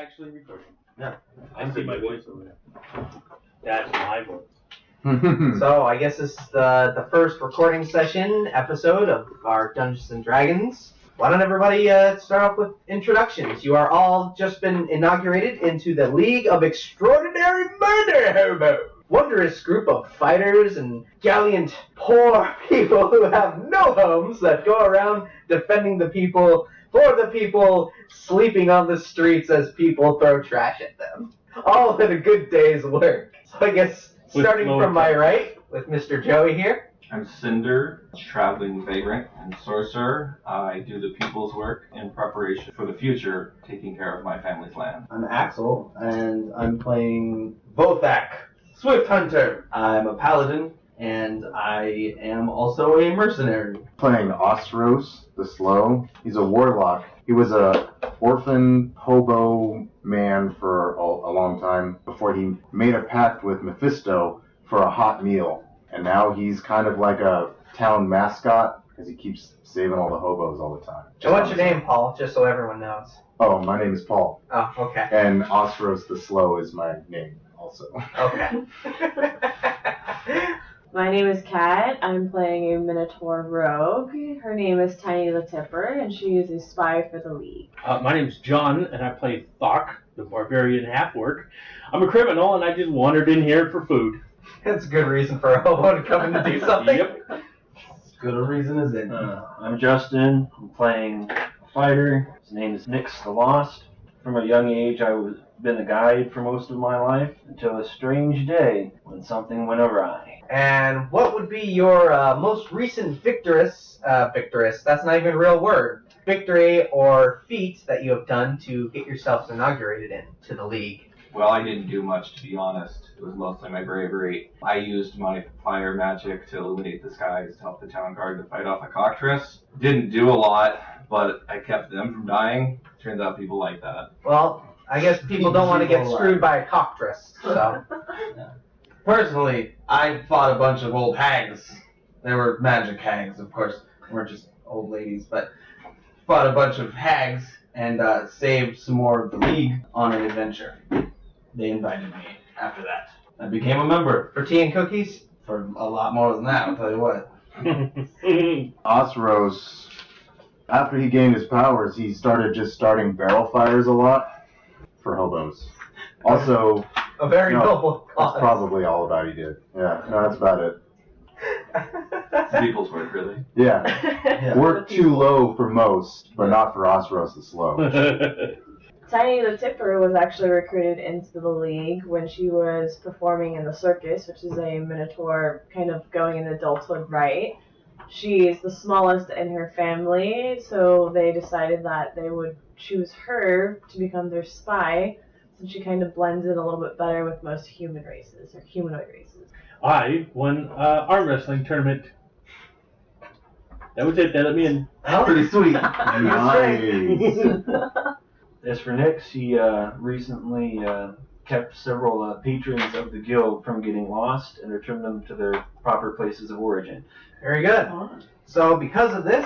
actually recording. Yeah. I see my voice over there. That's my voice. So I guess this is the first recording session episode of our Dungeons and Dragons. Why don't everybody start off with introductions? You are all just been inaugurated into the League of Extraordinary Murder Hobos. Wondrous group of fighters and gallant poor people who have no homes that go around defending the people, for the people, sleeping on the streets as people throw trash at them. All in a good day's work. So I guess starting from my right with Mr. Joey here. I'm Cinder, traveling vagrant and sorcerer. I do the people's work in preparation for the future, taking care of my family's land. I'm Axel, and I'm playing Vothak, Swift Hunter. I'm a paladin, and I am also a mercenary. Playing Ostros, the Slow. He's a warlock. He was a orphan hobo man for a long time before he made a pact with Mephisto for a hot meal. And now he's kind of like a town mascot because he keeps saving all the hobos all the time. And what's your name, Paul? Just so everyone knows. Oh, my name is Paul. Oh, okay. And Ostros the Slow is my name also. Okay. My name is Kat. I'm playing a Minotaur rogue. Her name is Tiny the Tipper, and she is a spy for the League. My name's John, and I play Thok, the barbarian half-orc. I'm a criminal, and I just wandered in here for food. That's a good reason for a hobo to come in to do something. Yep. As good a reason as any. I'm Justin. I'm playing a fighter. His name is Nyx the Lost. From a young age, I've been a guide for most of my life until a strange day when something went awry. And what would be your most recent victorious, that's not even a real word, victory or feat that you have done to get yourselves inaugurated into the League? Well, I didn't do much, to be honest. It was mostly my bravery. I used my fire magic to illuminate the skies to help the town guard to fight off a cockatrice. Didn't do a lot, but I kept them from dying. Turns out people like that. Well, I guess people don't want to get screwed by a cockatrice, so. Personally, I fought a bunch of old hags. They were magic hags, of course. They weren't just old ladies, but fought a bunch of hags and saved some more of the League on an adventure. They invited me after that. I became a member. For tea and cookies? For a lot more than that, I'll tell you what. Ostros, after he gained his powers, he starting barrel fires a lot for hobos. Also, A very noble that's cause. probably all about he did. Yeah, no, that's about it. It's people's work, really. Yeah, Yeah. worked too low for most, but not for Ostros the Slow. Tiny the Tipper was actually recruited into the League when she was performing in the circus, which is a Minotaur kind of going in adulthood right. She's the smallest in her family, so they decided that they would choose her to become their spy, since she kind of blends in a little bit better with most human races, or humanoid races. I won arm wrestling tournament. That was it. That let me in. Pretty sweet. Nice. As for Nyx, he recently kept several patrons of the guild from getting lost and returned them to their proper places of origin. Very good. So because of this,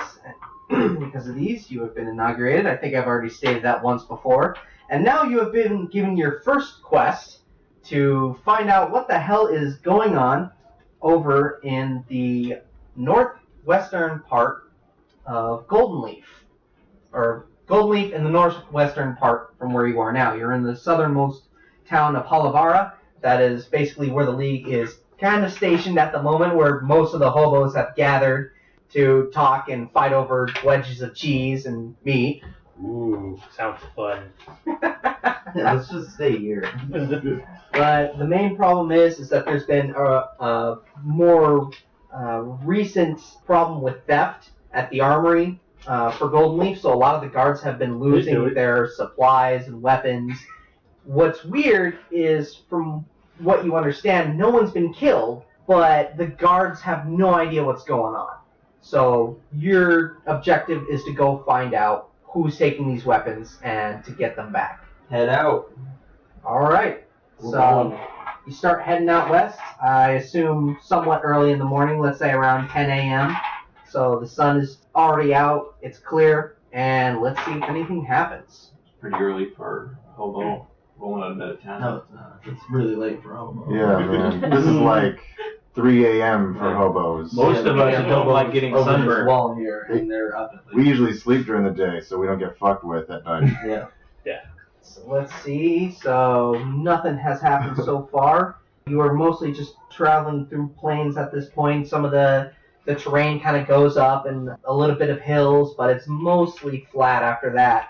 because of these, you have been inaugurated. I think I've already stated that once before. And now you have been given your first quest to find out what the hell is going on over in the northwestern part of Golden Leaf. Or Golden Leaf in the northwestern part from where you are now. You're in the southernmost town of Halavara. That is basically where the League is kind of stationed at the moment, where most of the hobos have gathered to talk and fight over wedges of cheese and meat. Ooh, sounds fun. Let's just stay here. But the main problem is that there's been a more recent problem with theft at the armory for Golden Leaf, so a lot of the guards have been losing their supplies and weapons. What's weird is, from what you understand, no one's been killed, but the guards have no idea what's going on. So your objective is to go find out who's taking these weapons and to get them back. Head out. Alright, so you start heading out west, I assume somewhat early in the morning, let's say around 10 a.m. So the sun is already out, it's clear, and let's see if anything happens. pretty early for hobo rolling out of bed at 10. No, it's not. It's really late for homo. Yeah, man. This is like 3 a.m. for hobos. Most of us don't like getting over this sunburned. wall here, and they're up at We usually sleep during the day, so we don't get fucked with at night. Yeah. So let's see. So nothing has happened so far. You are mostly just traveling through plains at this point. Some of the terrain kind of goes up and a little bit of hills, but it's mostly flat after that.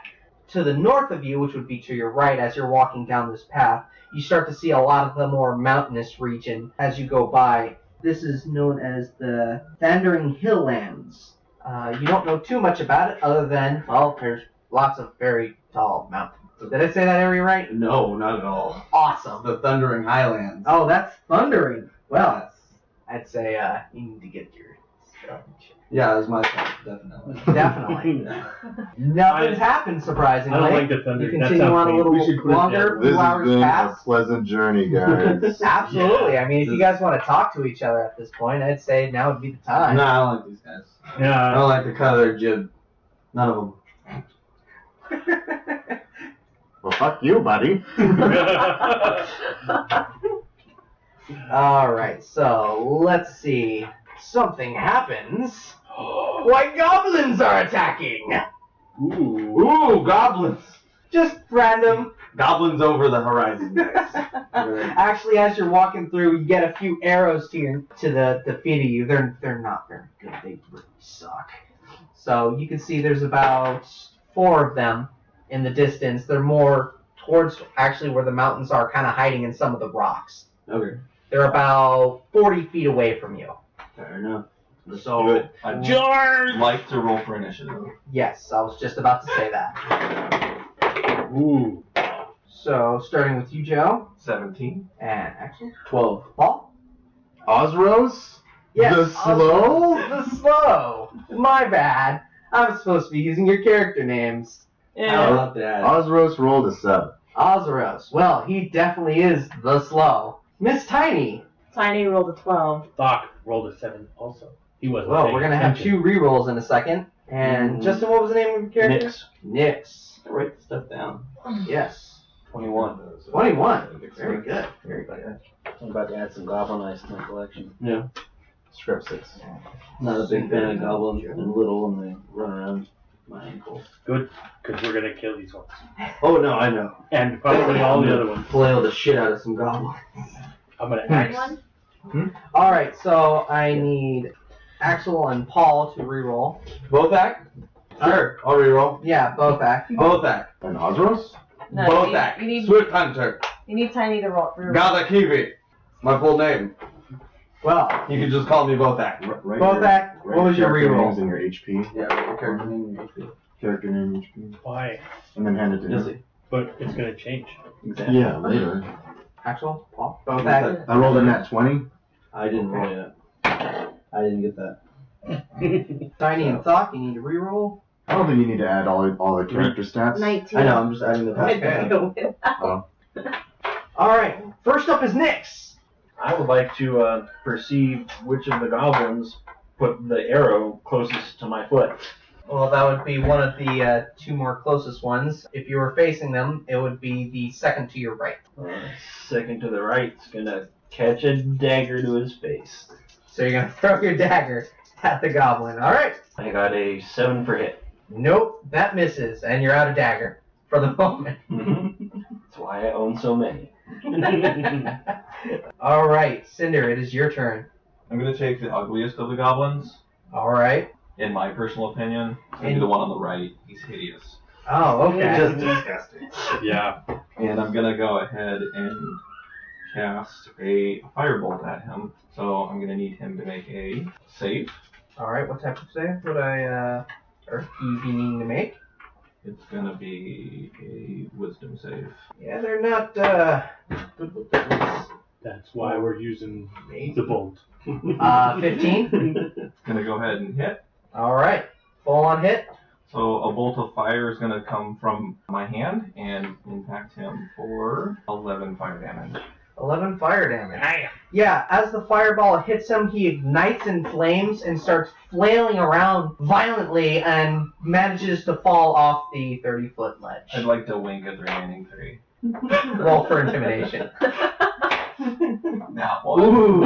To the north of you, which would be to your right as you're walking down this path, you start to see a lot of the more mountainous region as you go by. This is known as the Thundering Hilllands. You don't know too much about it other than, well, there's lots of very tall mountains. So did I say that area right? No, not at all. Awesome. The Thundering Highlands. Oh, that's thundering. Well, I'd say you need to get your stuff. Yeah, that was my fault, definitely. Definitely. Nothing's happened, surprisingly. I don't like the thunder. You That continue sounds on a painful. little We should put it longer. down. This Few has hours been a pass. pleasant journey, guys. Absolutely. I mean, if you guys want to talk to each other at this point, I'd say now would be the time. No, I don't like these guys. I Yeah. don't like the color of their jib. None of them. Well, fuck you, buddy. All right, so let's see. Something happens. White goblins are attacking. Ooh. Ooh, goblins! Just random. Goblins over the horizon, guys. Actually, as you're walking through, you get a few arrows to the feet of you. They're not very good. They really suck. So you can see there's about 4 of them in the distance. They're more towards actually where the mountains are, kind of hiding in some of the rocks. Okay, They're about 40 feet away from you. fair enough. So I'd George! like to roll for initiative. yes, I was just about to say that. Ooh. So starting with you, Joe, 17. and Axel, 12. Paul. Osros? Yes, The slow? The slow. My bad. I was supposed to be using your character names. How Yeah. about that? Osros rolled a 7. Ozaros. Well, he definitely is the slow. Miss Tiny. Tiny rolled a 12. Doc rolled a 7 also. He wasn't. Well, paying we're gonna have attention. 2 rerolls in a second. And Justin, what was the name of your character? Nix. Nix. Write the stuff down. Yes. 21. 21. Very good. Very good. I'm about to add some goblin eyes to my collection. Scrap 6. Not a big fan of goblins. They're little and they run around my ankles. Good, because we're gonna kill these ones. Oh no, I know. And probably all the other ones. Flail the shit out of some goblins. I'm gonna axe. Anyone? All right. So I need Axel and Paul to reroll. Both act? Sure, I'll reroll. Yeah, both act. Both act. And Osros? No, Both you, act. You need, Swift Hunter. you need Tiny to roll. Gadakivi. My full name. Well, You can just call me both act. Right both here. act. Right What was your character names reroll? and your HP. Yeah, right, your character name and your HP. Character name, HP. Why? And then hand it to him. Jesse. But it's gonna change. Exactly. Yeah, later. Axel, Paul, both act. I rolled a nat 20. I didn't roll yet. I didn't get that. Tiny and Thought, you need to reroll. I don't think you need to add all the character stats. 19. I know, I'm just adding the I past. don't know that. All right. First up is Nix. I would like to perceive which of the goblins put the arrow closest to my foot. Well, that would be one of the 2 more closest ones. If you were facing them, it would be the second to your right. Second to the right's gonna catch a dagger to his face. So you're gonna throw your dagger at the goblin. All right. I got a 7 for hit. Nope, that misses, and you're out of dagger for the moment. That's why I own so many. All right, Cinder, it is your turn. I'm going to take the ugliest of the goblins. All right. In my personal opinion, it's going to be the one on the right. He's hideous. Oh, okay. Just disgusting. Yeah. And I'm going to go ahead and cast a firebolt at him. So I'm going to need him to make a save. All right, what type of save would or he be needing to make? It's going to be a wisdom save. Yeah, they're not good with those. That's why we're using the bolt. 15. Going to go ahead and hit. All right, full on hit. So a bolt of fire is going to come from my hand and impact him for 11 fire damage. 11 fire damage. Damn. Yeah, as the fireball hits him, he ignites in flames and starts flailing around violently and manages to fall off the 30-foot ledge. I'd like to wink at the remaining 3. Roll for intimidation. Now one. Ooh.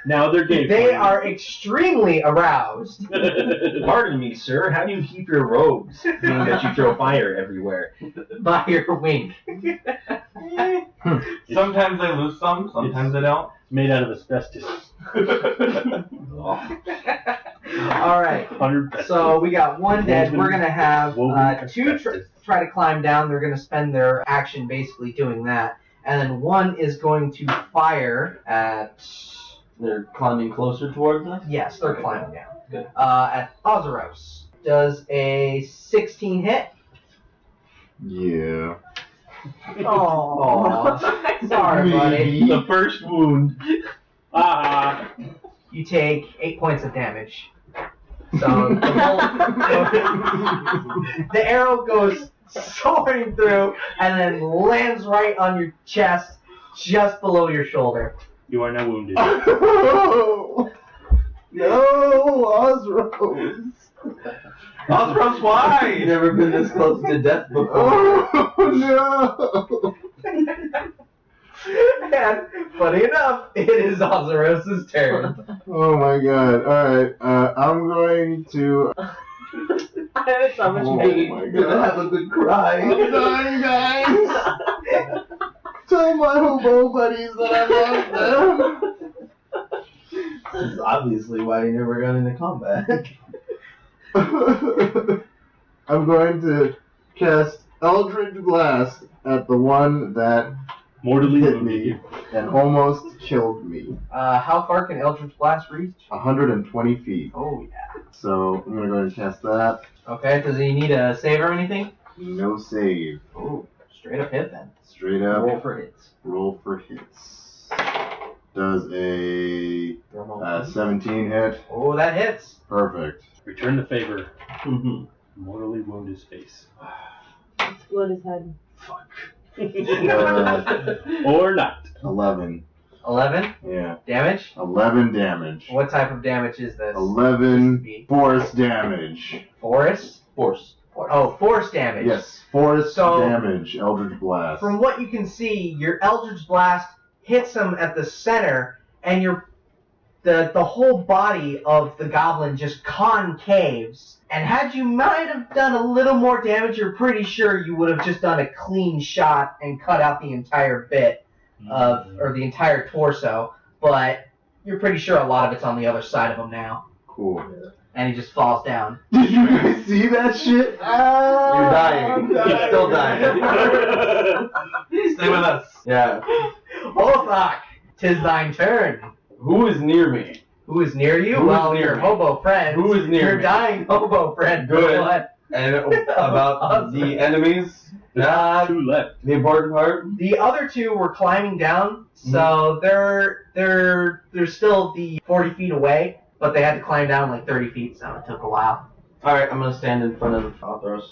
Now they're gay. They are extremely aroused. Pardon me, sir. How do you keep your robes, being that you throw fire everywhere? By your wink. Sometimes I lose some, sometimes I don't. It's made out of asbestos. Alright, 100%. so we got one dead. We're going to have Woven two asbestos. try to climb down. They're going to spend their action basically doing that. And then one is going to fire at... They're climbing closer towards us? Yes, they're climbing down. Good. At Ozeros. Does a 16 hit? Yeah. Oh, sorry, buddy. The first wound. Ah. You take 8 points of damage. So the, the arrow goes soaring through and then lands right on your chest, just below your shoulder. You are now wounded. No, Osrose. Osrose, why? I've never been this close to death before. Oh no. And funny enough, it is Ozeros' turn. Oh my god. Alright, I'm going to... I have so much Oh pain. my Gonna god. have a good cry. I'm dying, guys. Tell my hobo buddies that I love them. This is obviously why you never got into combat. I'm going to cast Eldritch Blast at the one that Mortally hit wounded me you. and almost killed me. How far can Eldritch Blast reach? 120 feet. Oh, yeah. So I'm going to go ahead and cast that. Okay, does he need a save or anything? No save. Oh, straight up hit then. Straight up. Roll for hits. Roll for hits. Does a 17 hit? Oh, that hits. Perfect. Return the favor. Mortally wound his face. Explode his head. Or not. 11. 11 Yeah. damage? 11 damage. What type of damage is this? 11 force damage. Force? Force. Oh, force damage. Yes, force So- damage. Eldritch Blast. From what you can see, your Eldritch Blast hits him at the center, and the whole body of the goblin just concaves. And had you might have done a little more damage, you're pretty sure you would have just done a clean shot and cut out the entire bit or the entire torso. But you're pretty sure a lot of it's on the other side of him now. Cool. And he just falls down. Did you guys see that shit? You're dying. You're still dying. Stay with us. Yeah. Olthok, 'tis thine turn. Who is near me? Who is near you? Who is Well, near your me? hobo friend. Who is near Your me? dying hobo friend. Good. What? And about the enemies? Two left. The important part? The other two were climbing down, so they're still the 40 feet away, but they had to climb down like 30 feet, so it took a while. Alright, I'm gonna stand in front of Othros.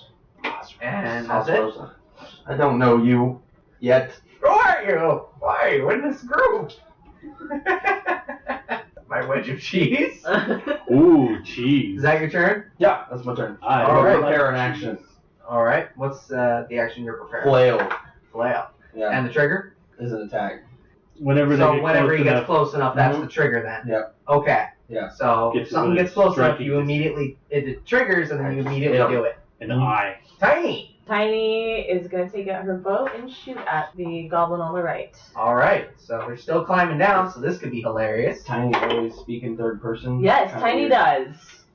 And that's it. I don't know you yet. Who are you? Why are you in this group? My wedge of cheese. Ooh, cheese. Is that your turn? Yeah, that's my turn. I All right. Prepare an action. All right. What's the action you're preparing? Flail. Flail. Yeah, And the trigger? is an attack. Whenever they So get whenever close he gets enough, close enough, that's the trigger then. Yep. Okay. Yeah. So Gets if something within gets close enough, striking you distance. immediately it triggers and then you immediately Yeah. do it. an eye. Tiny. Tiny is going to take out her bow and shoot at the goblin on the right. All right. So they're still climbing down, so this could be hilarious. Tiny always speak in third person. Yes, Kinda Tiny weird. does.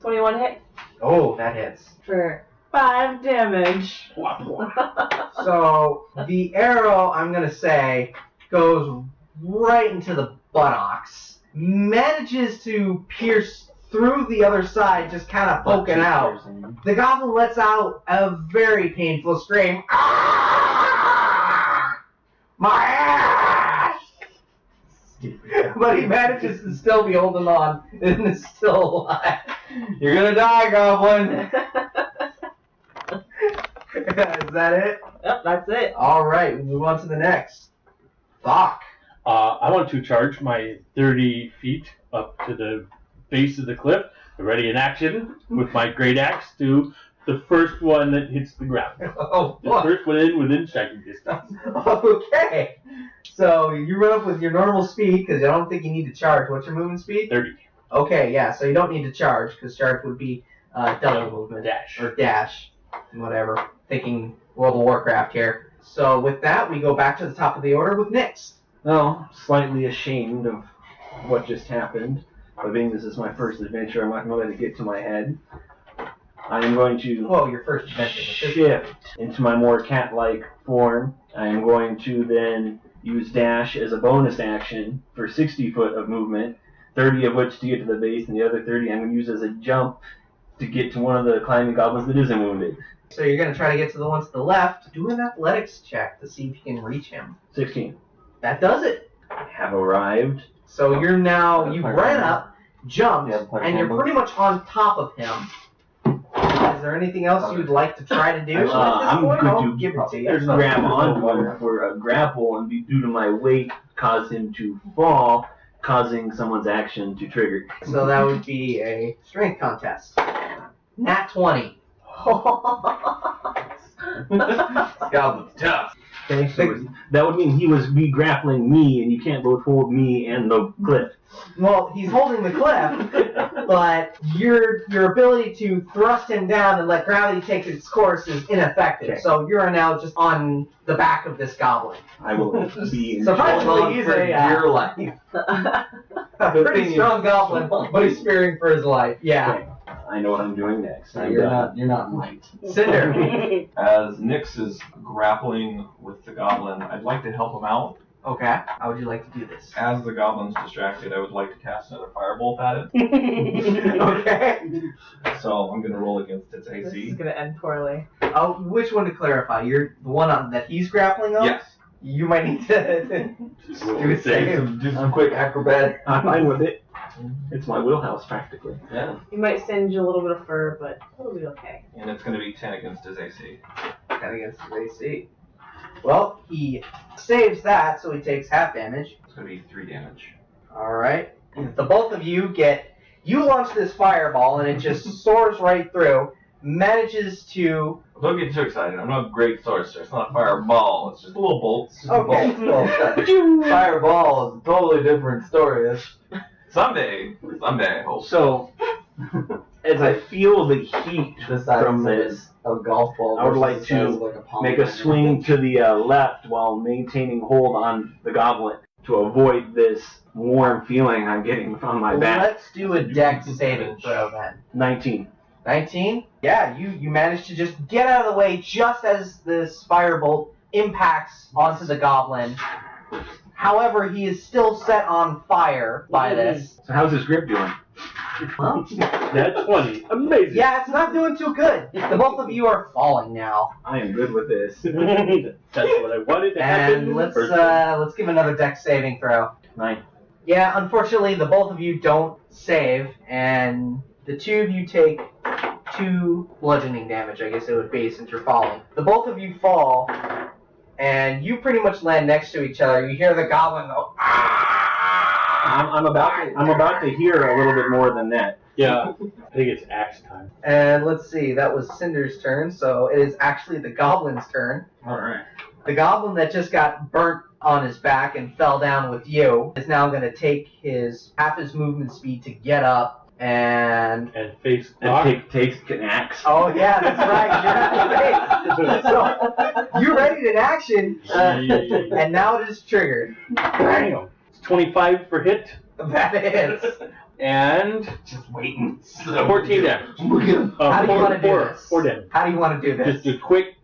21 hit Oh, that hits. for 5 damage. So the arrow, I'm gonna say, goes right into the buttocks. Manages to pierce through the other side, just kind of poking out. The goblin lets out a very painful scream. Ah! My ass! But he manages to still be holding on and is still alive. You're gonna die, Goblin! Is that it? Yep, that's it. Alright, we move on to the next. Fuck. I want to charge my 30 feet up to the base of the cliff, ready in action with my great axe to the first one that hits the ground. Oh, The fuck. first one in within striking distance. Okay. So you run up with your normal speed because I don't think you need to charge. What's your movement speed? 30. Okay, yeah. So you don't need to charge because charge would be double movement Dash. or dash, whatever. Thinking World of Warcraft here. So with that, we go back to the top of the order with Nyx. Well, slightly ashamed of what just happened, but being this is my first adventure, I'm not going to let it get to my head. I am going to Well, your first adventure. shift into my more cat-like form. I am going to then use dash as a bonus action for 60 foot of movement, 30 of which to get to the base, and the other 30 I'm going to use as a jump to get to one of the climbing goblins that isn't wounded. So you're going to try to get to the one to the left. Do an athletics check to see if you can reach him. 16. That does it. I have arrived. So you're now, you ran up, jumped, Yeah, play and you're handbook. pretty much on top of him. Is there anything else you'd like to try to do at this I'm point? good I'll to give it to you. There's grab onto him for a grapple, and due to my weight, cause him to fall, causing someone's action to trigger. So that would be a strength contest. Nat 20. Goblin's tough. Okay, So that would mean he was grappling me, and you can't both hold me and the cliff. well, he's holding the cliff, but your ability to thrust him down and let gravity take its course is ineffective. Okay. So you're now just on the back of this goblin. I will be in Surprisingly, he's for a your life. pretty strong goblin, but he's fearing for his life. Yeah. Okay. I know what I'm doing next. I'm You're done. not light. Cinder. As Nyx is grappling with the goblin, I'd like to help him out. Okay. How would you like to do this? As the goblin's distracted, I would like to cast another firebolt at it. Okay. So I'm going to roll against its This AC. is gonna end poorly. Oh, which one to clarify? You're the one that he's grappling on? Yes. You might need to Just do roll a the save. save. Do some quick acrobatic. I'm fine with it. It's my wheelhouse, practically. Yeah. You might singe a little bit of fur, but it'll be okay. And it's going to be 10 against his AC. Got against his AC. Well, he saves that, so he takes half damage. It's going to be 3 damage. Alright. The both of you you launch this fireball and it just soars right through, manages to... Don't get too excited. I'm not a great sorcerer. It's not a fireball. It's just a little bolt. It's just a Okay. bolt. Fireball is a totally different story. Someday, I hope. So, as I feel the heat The size from of this, a golf ball. I would like versus the size to of like a make a swing to the left while maintaining hold on the goblet to avoid this warm feeling I'm getting from my back. Let's do a dex saving throw then. 19. 19? Yeah, you managed to just get out of the way just as this firebolt impacts onto the goblin. However, he is still set on fire by this. So how's his grip doing? Well, That's 20. Amazing. yeah, it's not doing too good. The both of you are falling now. I am good with this. That's what I wanted to happen. And in the let's first place. let's give another dex saving throw. 9. Yeah, unfortunately, the both of you don't save, and the two of you take 2 bludgeoning damage, I guess it would be, since you're falling. The both of you fall, and you pretty much land next to each other. You hear the goblin go, "Ah!" I'm about to hear a little bit more than that. Yeah, I think it's axe time. And let's see, that was Cinder's turn, so it is actually the goblin's turn. Alright. The goblin that just got burnt on his back and fell down with you is now going to take half his movement speed to get up and... And face And Doc. take an axe. Oh yeah, that's right, you're in the face. So, you readied an action, and now it is triggered. Bam. It's 25 for hit. That is. And Just waiting. 14 damage. Look at him. How do you want to do this? 4 damage. How do you want to do this? Just a quick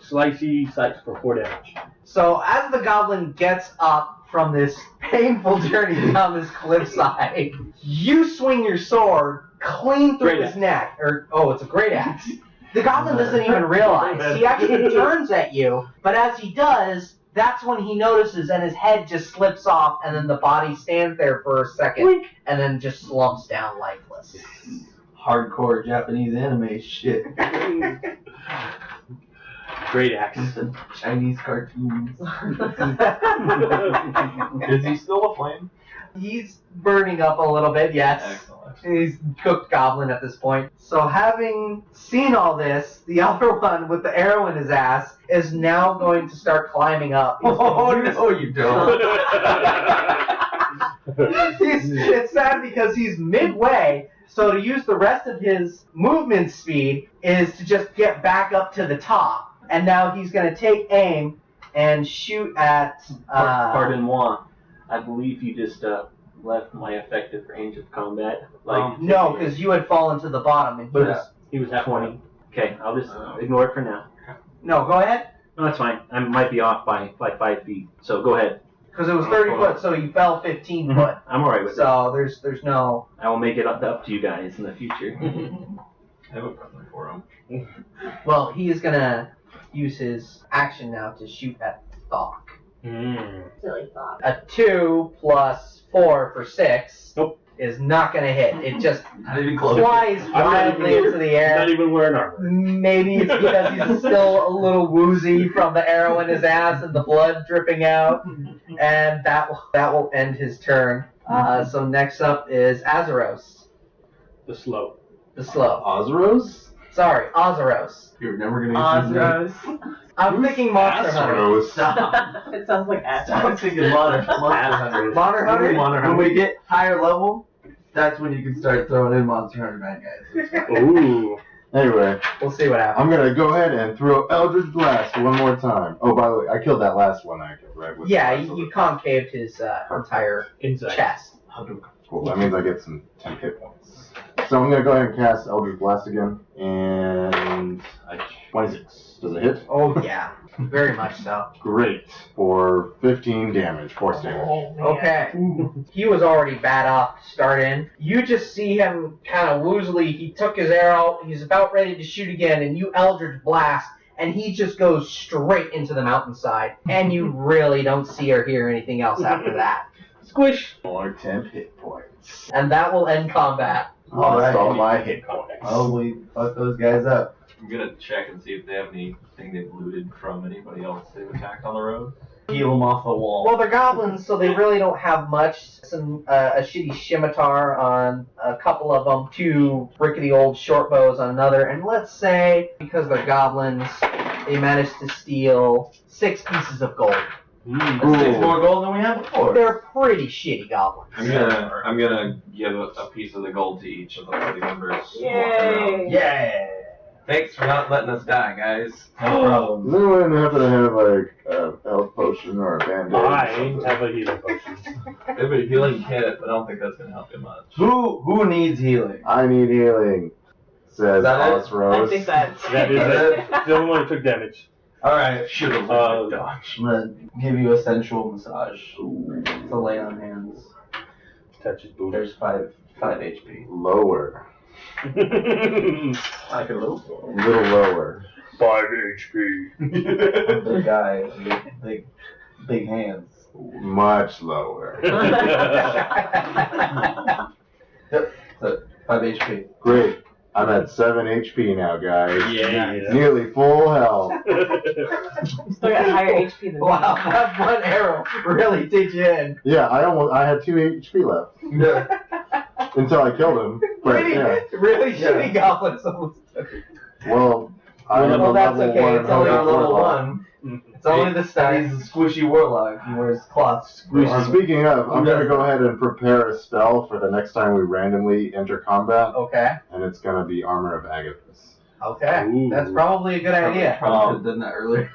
slicey slice for 4 damage. So as the goblin gets up from this painful journey down this cliffside, you swing your sword clean through Great his axe. neck. It's a great axe. The goblin doesn't even realize. He actually turns at you, but as he does, that's when he notices and his head just slips off and then the body stands there for a second and then just slumps down lifeless. Hardcore Japanese anime shit. great axe. The Chinese cartoons. Is he still aflame? He's burning up a little bit, yes. Excellent. He's cooked goblin at this point. So having seen all this, the other one with the arrow in his ass is now going to start climbing up. Oh no, you don't. It's sad because he's midway, so to use the rest of his movement speed is to just get back up to the top. And now he's going to take aim and shoot at... Pardon moi. I believe you just left my effective range of combat. no, because you had fallen to the bottom. And He was at 20. Okay, I'll just ignore it for now. No, go ahead. No, that's fine. I might be off by 5 feet, so go ahead. Because it was 30 foot, so you fell 15 foot. I'm alright with it. So there's no... I will make it up to you guys in the future. I have a question for him. Well, he is going to use his action now to shoot at Thok. Silly thought. A 2 plus 4 for 6 Nope. is not going to hit. It just Not even close. flies wildly into the air. Not even wearing armor. Maybe it's because he's still a little woozy from the arrow in his ass and the blood dripping out. And that will end his turn. So next up is Azeros, The slow. the slow. Ozeros? Sorry, Ozeros. You're never gonna use Osros. I'm thinking Monster Hunter. Ozeros. It sounds like I'm Astros. thinking Monster Hunter. Monster Hunter? When we get higher level, that's when you can start throwing in Monster Hunter bad guys. Ooh. Anyway, We'll see what happens. I'm gonna go ahead and throw Eldritch Blast one more time. Oh, by the way, I killed that last one I killed, right? With Yeah, the you concaved his entire Inside. chest. Cool, that means I get some 10 hit points. So I'm gonna go ahead and cast Eldritch Blast again, and 26. Does it hit? Oh yeah, very much so. Great. For 15 damage, force damage. Okay. He was already bad off to start in. You just see him kind of woozily. He took his arrow. He's about ready to shoot again, and you Eldritch Blast, and he just goes straight into the mountainside. And you really don't see or hear anything else after that. Squish. Or 10 hit points. And that will end combat. Lost all my hit points. Oh, we fucked those guys up. I'm gonna check and see if they have anything they've looted from anybody else they've attacked on the road. Peel them off the wall. Well, they're goblins, so they really don't have much. Some a shitty scimitar on a couple of them, 2 rickety old short bows on another, and let's say because they're goblins, they managed to steal 6 pieces of gold. That's 6 more gold than we had before. They're pretty shitty goblins. I'm gonna give a piece of the gold to each of the party members. Yay! Yeah. Thanks for not letting us die, guys. No problem. Does anyone happen to have like a health potion or a band-aid? or I something? have a healing potion. I have a healing kit, but I don't think that's gonna help you much. Who needs healing? I need healing, says Is that it? I Ozeros. think that's That is it. The only one who took damage. Alright, Should have dodge. I'm gonna give you a sensual massage. To lay on hands. Touches booty. There's 5 HP. Lower. Like a little A little lower. 5 HP. big guy, big hands. Much lower. So 5 HP. Great. I'm at 7 HP now, guys. Yeah. Nearly full health. still got higher HP than me. Wow, that one arrow really did you in. Yeah, I had 2 HP left until I killed him. But Really, yeah, really Yeah. shitty goblins almost took it. well, I'm Well, a that's level okay, 1. it's only You're on level warlock. 1. It's only the start. He's a squishy warlock. He wears cloth. Speaking of, I'm going to go ahead and prepare a spell for the next time we randomly enter combat, Okay, and it's going to be Armor of Agathis. okay. Ooh. That's probably a good idea. Probably could have done that earlier.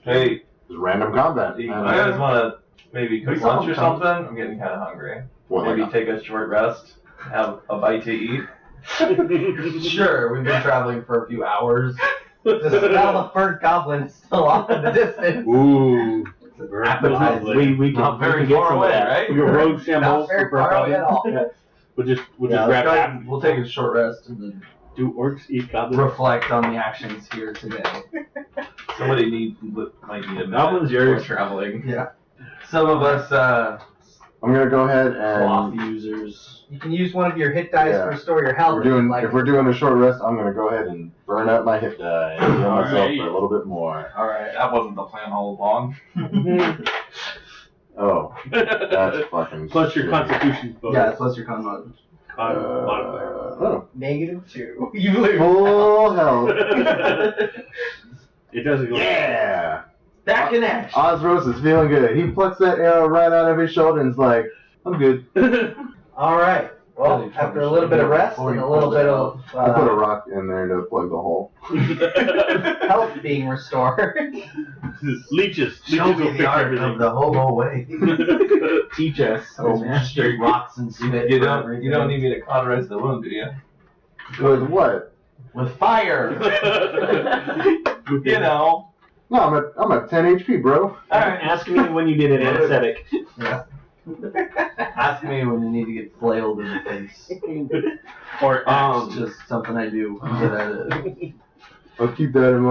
Hey, It's random combat. do you guys wanna maybe cook We saw lunch or them come. something? I'm getting kinda hungry. What, Maybe like, take a short rest, have a bite to eat. Sure, we've been traveling for a few hours. The smell of burnt goblin is still off in the distance. Ooh. Appetite. We Not very can get far some of away, that. right? We can road Not shambles very for far away at all. Yeah. We'll just Yeah, grab let's half. we'll take a short rest and then Do orcs eat goblins? reflect on the actions here today. Somebody might need a minute That one's before yours. traveling. Yeah. Some of us I'm gonna go ahead Cloth and users. You can use one of your hit dice Yeah. to restore your health. if we're doing a short rest, I'm gonna go ahead and burn out my hit die and heal myself Alright. for a little bit more. Alright, that wasn't the plan all along. Oh, that's fucking. Plus your shitty. constitution bonus. Yeah, plus your con modifier. Con modifier. Oh, -2. You lose. full health. It doesn't go. Yeah. Back in action. Osros is feeling good. He plucks that arrow right out of his shoulder and is like, I'm good. All right. Well, after a little bit of rest and a little bit of I put a rock in there to plug the hole. health being restored. Leeches. Show Leeches me will the fix art everything. of the hobo way. Teach us. Straight rocks and spit. You for don't everything. need me to cauterize the wound, do you? With what? With fire. You know. No, I'm at 10 HP, bro. Ask me when you did an anesthetic. Ask me when you need to get flailed in the face. Or It's just something I do. I'm good at it. I'll keep that in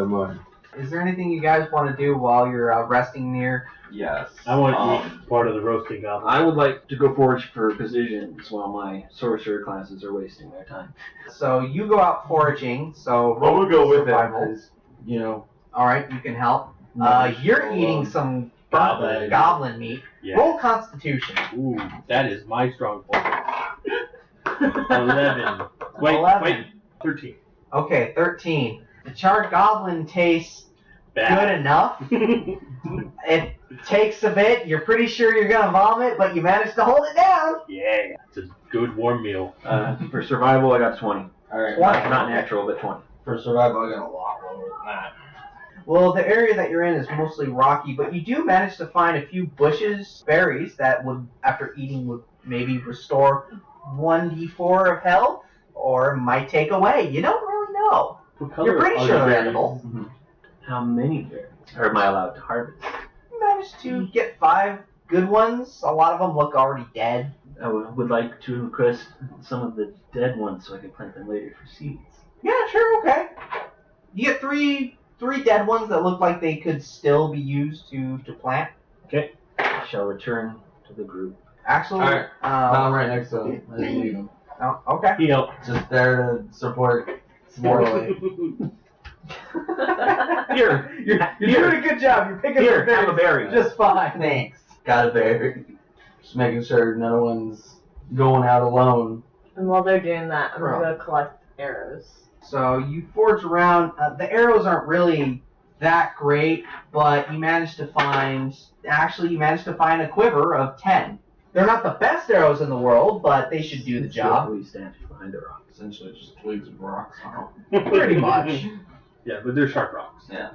mind. Is there anything you guys want to do while you're resting near? Yes. I want to eat part of the roasting goblin. I would like to go forage for precisions while my sorcerer classes are wasting their time. So you go out foraging. So Well, we'll go with survival. it. 'Cause, you know. All right, you can help. You're eating some goblin meat. Yeah. Roll Constitution. Ooh, that is my strong point. 11. Wait, 11. 13. Okay, 13. The charred goblin tastes good Bad. enough. It takes a bit. You're pretty sure you're gonna vomit, but you managed to hold it down. Yeah, it's a good warm meal. For survival, I got 20. Alright. 20. Not natural, but 20. For survival, I got a lot lower than that. Well, the area that you're in is mostly rocky, but you do manage to find a few bushes, berries that would, after eating, would maybe restore 1d4 of health, or might take away. You don't really know. What color You're pretty are sure the they're berries? edible. How many berries am I allowed to harvest? You managed to get 5 good ones. A lot of them look already dead. I would like to request some of the dead ones so I can plant them later for seeds. Yeah, sure, okay. You get three dead ones that look like they could still be used to plant. I shall return to the group. Actually, Alright. No, I'm right next to him. I didn't leave him. oh, okay. You know, Just there to support morally. Here, You're doing a good job. You're picking Here, up the have a berry. just fine. Thanks. Got a berry. Just making sure no one's going out alone. And while they're doing that, I'm gonna go collect arrows. So you forge around. The arrows aren't really that great, but you managed to find a quiver of 10. They're not the best arrows in the world, but they should do the job. Skillfully stand behind a rock. Essentially just twigs and rocks. Pretty much. yeah, but they're sharp rocks. They're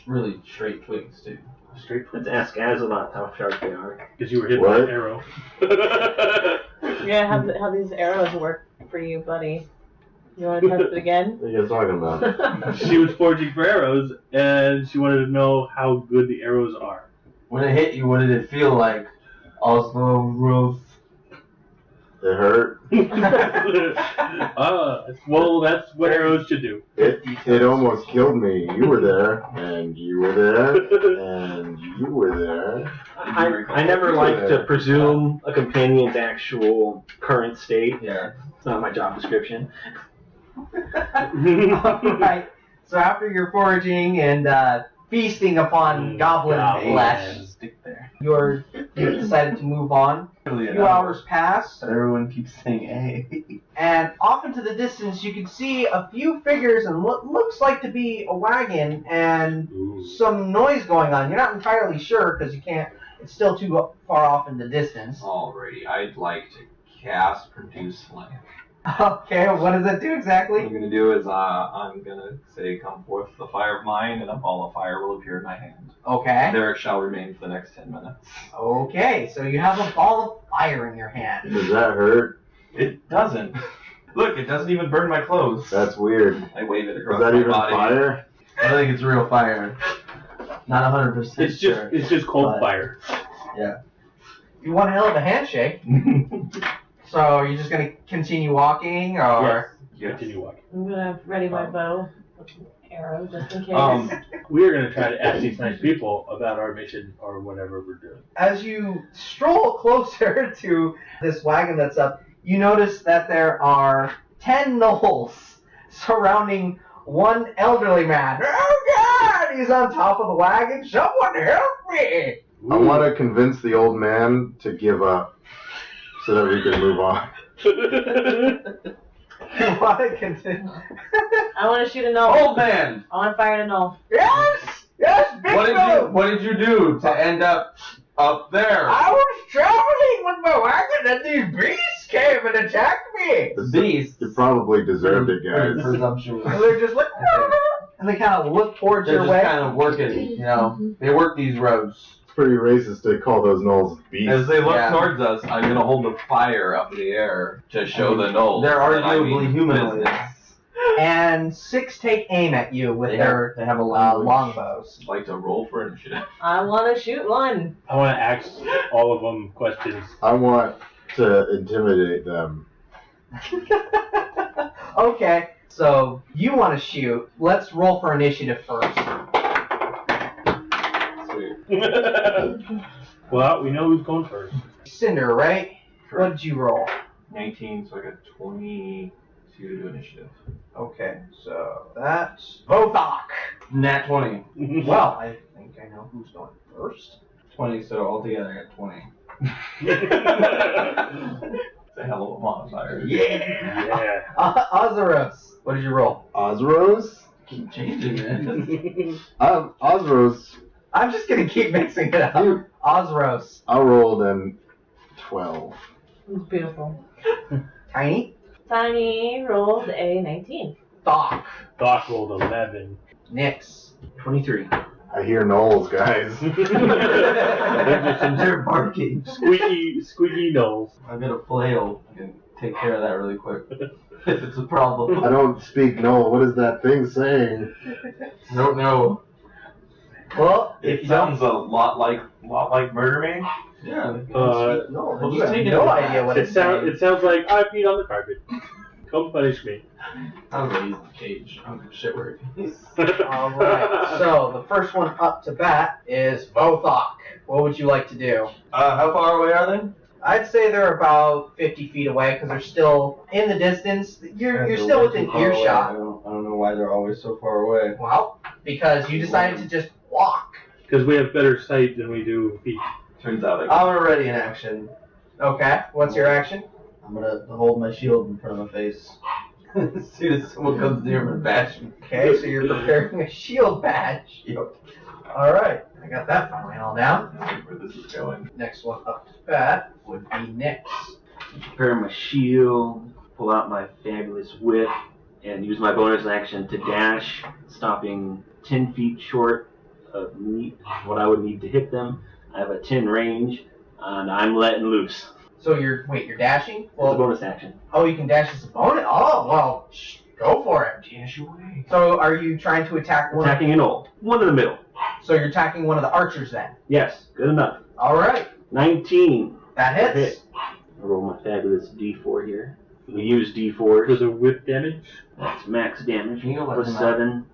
really straight twigs too. Straight from Let's ask Azeroth how sharp they are. because you were hit by an What? arrow. Yeah, how these arrows work for you, buddy. You want to test it again? What are you guys talking about? She was foraging for arrows, and she wanted to know how good the arrows are. When it hit you, what did it feel like? Also rough. It hurt. Well, that's what arrows should do. It almost killed me. You were there, and you were there, and you were there. I never like to presume a companion's actual current state. Yeah. It's not my job description. Right. So after you're foraging and feasting upon goblin flesh, Stick there. you decided to move on. A few hours pass, But everyone keeps saying A. and off into the distance you can see a few figures and what looks like to be a wagon and Ooh. some noise going on. You're not entirely sure because you can't. It's still too far off in the distance. Alrighty, I'd like to cast Produce Flame. Okay, what does that do What exactly? I'm gonna do is I'm gonna say, "Come forth the fire of mine," and a ball of fire will appear in my hand. Okay. There it shall remain for the next 10 minutes. Okay, so you have a ball of fire in your hand. Does that hurt? It doesn't. Look, it doesn't even burn my clothes. That's weird. I wave it Is across that my even body. fire? I think it's real fire. Not 100% It's sure. just cold But- fire. You want a hell of a handshake. So you're just gonna continue walking, or Yes. Continue walking. I'm gonna ready my bow. arrow just in case. We are going to try to ask these nice people about our mission or whatever we're doing. As you stroll closer to this wagon that's up, you notice that there are 10 gnolls surrounding one elderly man. Oh God! He's on top of the wagon. Someone help me! I want to convince the old man to give up so that we can move on. You want to continue? I want to shoot a null. Old man, I want to fire a null. Yes! Yes, big move! what did you do to end up there? I was traveling with my wagon and these beasts came and attacked me! Beast. You probably deserved it, guys. Presumptuous. And they're just like, and they kind of look towards They're your just way. kind of working, you know. They work these roads. It's pretty racist to call those gnolls beasts. As they look Yeah. towards us, I'm gonna hold the fire up in the air to show the gnolls. They're that I arguably mean humanoids. business. And 6 take aim at you with their They have a language. longbows. I'd like to roll for initiative. I want to shoot one. I want to ask all of them questions. I want to intimidate them. Okay, so you want to shoot. Let's roll for initiative first. Sweet. Well, we know who's going first. Cinder, right? What did you roll? 19, so I got 22 to do initiative. Okay, so that's Bothok. Nat 20. Well, I think I know who's going first. 20, so altogether I got 20. It's a hell of a modifier. Yeah! Yeah. Ozaros, what did you roll? Osros? Keep changing it. Osros, I'm just gonna keep mixing it up. Osros. I rolled in 12. It's beautiful. Tiny. Tiny rolled a 19. Thok. Doc rolled 11. Nix. 23. I hear gnolls, guys. They're barking. Squeaky nose. I've got a flail. I can take care of that really quick. If it's a problem. I don't speak gnoll. What is that thing saying? I don't know. Well, if It you don't sounds a lot like Murder Me. Yeah. no, we'll you just have take it no as idea what It it's saying. sounds like I peed on the carpet. Come punish me. I'm gonna use the cage. I don't give a shit where it is. Alright, so the first one up to bat is Bothok. What would you like to do? How far away are they? I'd say they're about 50 feet away because they're still in the distance. You're still within earshot. I don't know why they're always so far away. Well, because you decided to just walk. Because we have better sight than we do feet. Turns out I'm already in action. Okay, what's your action? I'm gonna hold my shield in front of my face. As soon as someone comes near, I'm gonna bash me. Okay, so you're preparing a shield badge. Yep. Alright, I got that finally all down. I see where this is going. Next one up to bat would be Nix. Prepare my shield, pull out my fabulous whip, and use my bonus action to dash, stopping 10 feet short of what I would need to hit them. I have a 10 range, and I'm letting loose. So you're dashing? It's a bonus action. Oh, you can dash as a bonus? Oh, well, go for it. Dash away. So are you trying to attack one? Attacking an old. One in the middle. So you're attacking one of the archers then? Yes, good enough. Alright, 19. that hits. Hit. I roll my fabulous D4 here. We use For D4s. the whip damage? That's max damage. Can you let Plus him out? 7.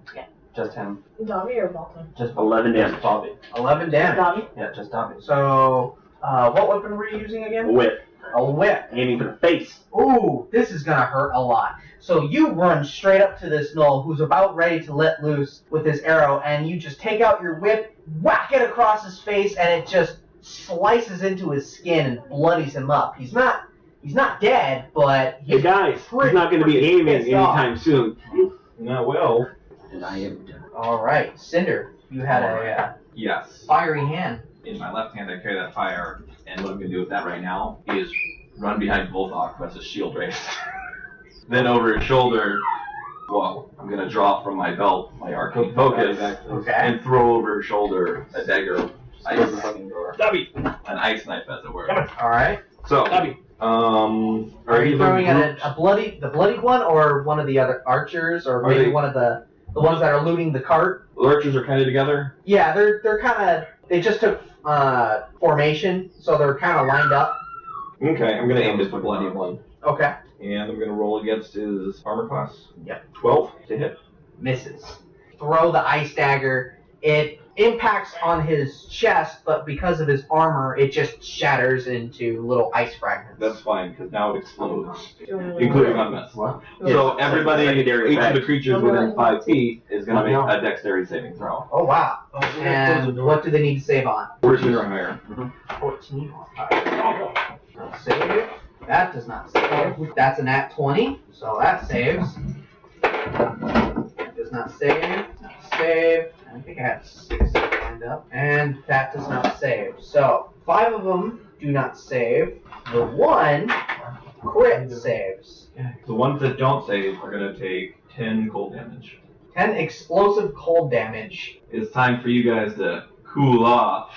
Just him. Dobby or Balton? Just 11 Just damage. Bobby. 11 damage. Dobby. Yeah, just Bobby. So, what weapon were you using A again? whip. A whip. Aiming for the face. Ooh, this is gonna hurt a lot. So you run straight up to this gnoll who's about ready to let loose with his arrow, and you just take out your whip, whack it across his face, and it just slices into his skin and bloodies him up. He's not dead, but Hey guys, he's not going to be aiming pissed off. anytime soon. No, well. And I am done. Alright, Cinder, you had a Yes. fiery hand. In my left hand, I carry that fire, and what I'm going to do with that right now is run behind Volthok, who has a shield raised. Then over his shoulder, well, I'm going to draw from my belt my arcane focus Okay. and throw over his shoulder a dagger, Close the fucking door. Dobby! an ice knife, as it were. Alright. So, Dobby! Are you throwing at the bloodied one, or one of the other archers, or Are maybe they- one of the ones that are looting the cart? the archers are kind of together. Yeah, they're kind of. They just took formation, so they're kind of lined up. Okay, I'm going to aim just the bloody one. Okay. And I'm going to roll against his armor class. Yep. 12 to hit. Misses. throw the ice dagger. It impacts on his chest, but because of his armor, it just shatters into little ice fragments. That's fine, because now it explodes, Doing including on Miss. What? So everybody, secondary each of the effect. creatures within 5 feet is going to make a dexterity saving throw. Oh wow! And what do they need to save on? 14 or higher. 14 or higher. Save. That does not save. That's a nat 20, so that saves. Does not save. Not save. I think I had 6 lined up. And that does not save. So 5 of them do not save. The 1 crit saves. The ones that don't save are going to take 10 cold damage. 10 explosive cold damage. It's time for you guys to cool off.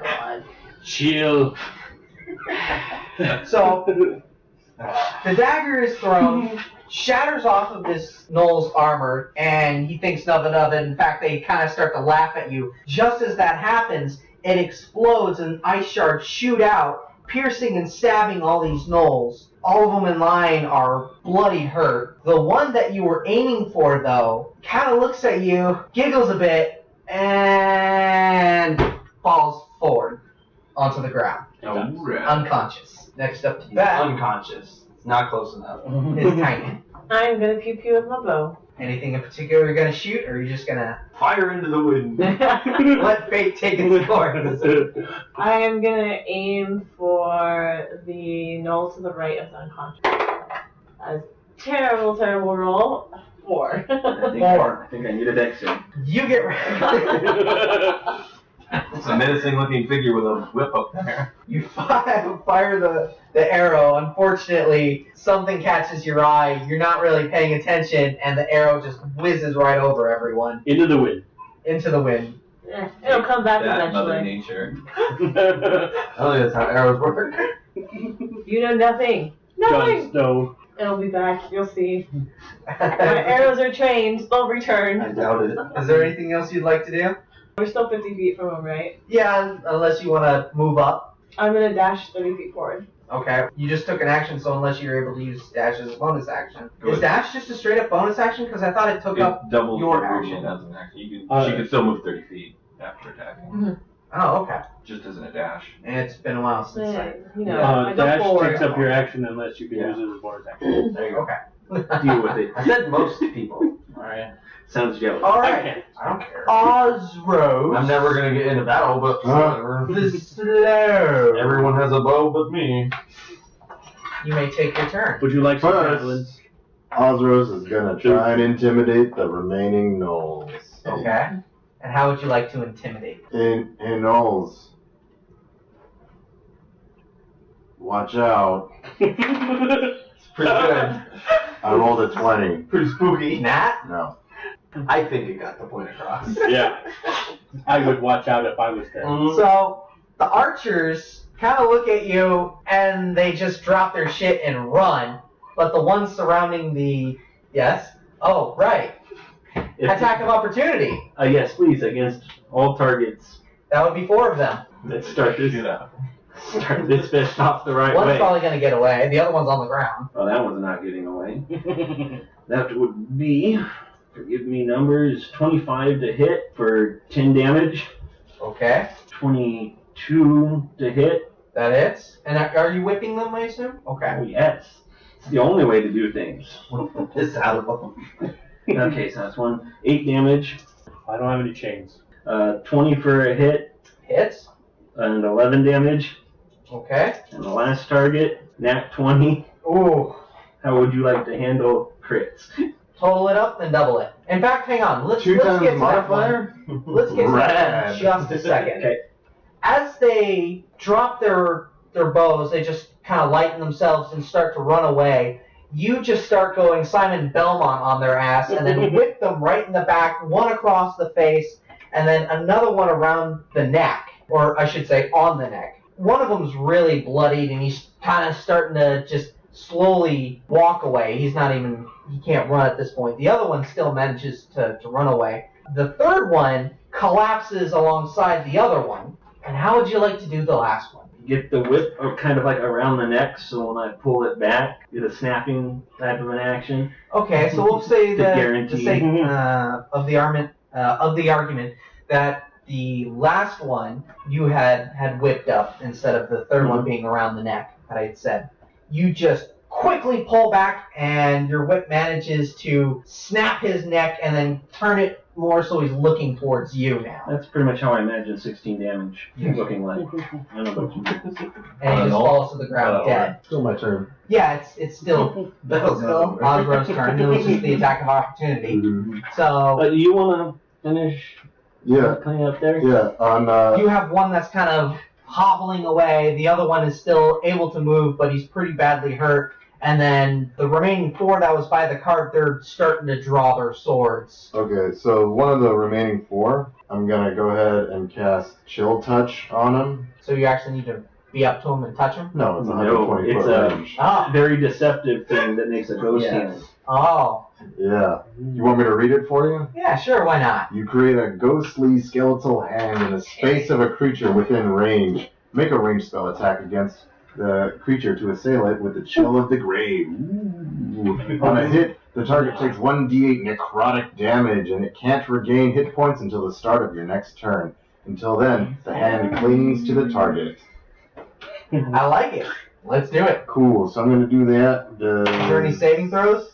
God. Chill. So the dagger is thrown, shatters off of this Gnoll's armor, and he thinks nothing of it. In fact, they kind of start to laugh at you. Just as that happens, it explodes and ice shards shoot out, piercing and stabbing all these Gnolls. All of them in line are bloody hurt. The one that you were aiming for, though, kind of looks at you, giggles a bit, and falls forward onto the ground, unconscious. Next up to that Unconscious. It's not close enough. is Tiny. I'm gonna pew pew with my bow. Anything in particular you're gonna shoot, or are you just gonna Fire into the wind. let fate take its course? I am gonna aim for the Gnoll to the right of the unconscious. A terrible, terrible roll. 4. I think I need a dex save. You get It's a menacing looking figure with a whip up there. you fire the arrow. Unfortunately, something catches your eye. You're not really paying attention, and the arrow just whizzes right over everyone Into the wind. into the wind. It'll come back That Mother eventually. Nature. I don't think that's how arrows work. You know nothing. Jon Nothing. Snow. It'll be back. You'll see. My arrows are trained. They'll I return. doubt it. Is there anything else you'd like to do? We're still 50 feet from him, right? Yeah, unless you want to move up. I'm gonna dash 30 feet forward. Okay. You just took an action, so unless you're able to use dash as a bonus action. Go Is ahead. dash just a straight up bonus action? Because I thought it took up. It doubles your your action. movement as an action. She Uh, could still move 30 feet after attacking. Oh, okay. Just isn't a dash. And it's been a while since I. You know, I go Dash forward. takes up your action unless you can use it as a bonus action. There you go. Okay. Deal with it. I said most people. Alright. Sounds jealous. All I right. can't. I don't care. Osrose. I'm never gonna get into battle, but whatever. The slow. Everyone has a bow but me. You may take your turn. Would you like some First. javelins? Osros is gonna try and intimidate the remaining gnolls. Okay. And how would you like to intimidate? Hey gnolls, watch out. It's pretty good. I rolled a 20. Pretty spooky. Nat? No. I think it got the point across. Yeah. I would watch out if I was there. So the archers kind of look at you and they just drop their shit and run. But the ones surrounding the yes. Oh right. Attack of opportunity. Yes, please, against all targets. That would be 4 of them. Let's start this. Shoot out. Start this fist off the right One's way. probably gonna get away. The other one's on the ground. Oh, that one's not getting away. That would be, forgive me numbers, 25 to hit for 10 damage, Okay. 22 to hit. That hits. And are you whipping them, I assume? Okay. Oh, yes. It's the only way to do things. This out of them. Okay, so that's 8 damage, I don't have any chains. 20 for a hit, Hits. and 11 damage. Okay. And the last target, nat 20. Ooh. How would you like to handle crits? Total it up and double it. In fact, hang on. Let's 2 get times to that one. modifier? Let's get to that Rad. in just a second. Okay. As they drop their bows, they just kind of lighten themselves and start to run away. You just start going Simon Belmont on their ass and then whip them right in the back, one across the face, and then another one around the neck, or I should say on the neck. One of them's really bloodied and he's kind of starting to just slowly walk away. He can't run at this point. The other one still manages to run away. The third one collapses alongside the other one, And how would you like to do the last one? Get the whip kind of like around the neck, so when I pull it back, get a snapping type of an action. Okay, so we'll say To that guarantee. to say of the argument that the last one you had whipped up instead of the third one being around the neck that I had said. You just quickly pull back and your whip manages to snap his neck and then turn it more so he's looking towards you now. That's pretty much how I imagine 16 damage looking like. I don't know about you. And he just falls to the ground dead. Still my turn. Yeah, it's still Osbro's turn. It was just the attack of opportunity. So You want to finish Yeah, cleaning up there? yeah. On you have one that's kind of hobbling away. The other one is still able to move, but he's pretty badly hurt. And then the remaining 4 that was by the cart, they're starting to draw their swords. okay, so one of the remaining 4, I'm gonna go ahead and cast Chill Touch on him. So you actually need to be up to him and touch him? No, it's No, 120 it's foot a- range. Oh. Very deceptive thing that makes a ghost Yes. hand. Oh. Yeah. You want me to read it for you? Yeah, sure, why not? You create a ghostly skeletal hand in the space of a creature within range. Make a ranged spell attack against the creature to assail it with the Chill of the Grave. Ooh. On a hit, the target takes 1d8 necrotic damage, and it can't regain hit points until the start of your next turn. Until then, the hand clings to the target. I like it. Let's do it. Cool, so I'm going to do that. Is there any saving throws?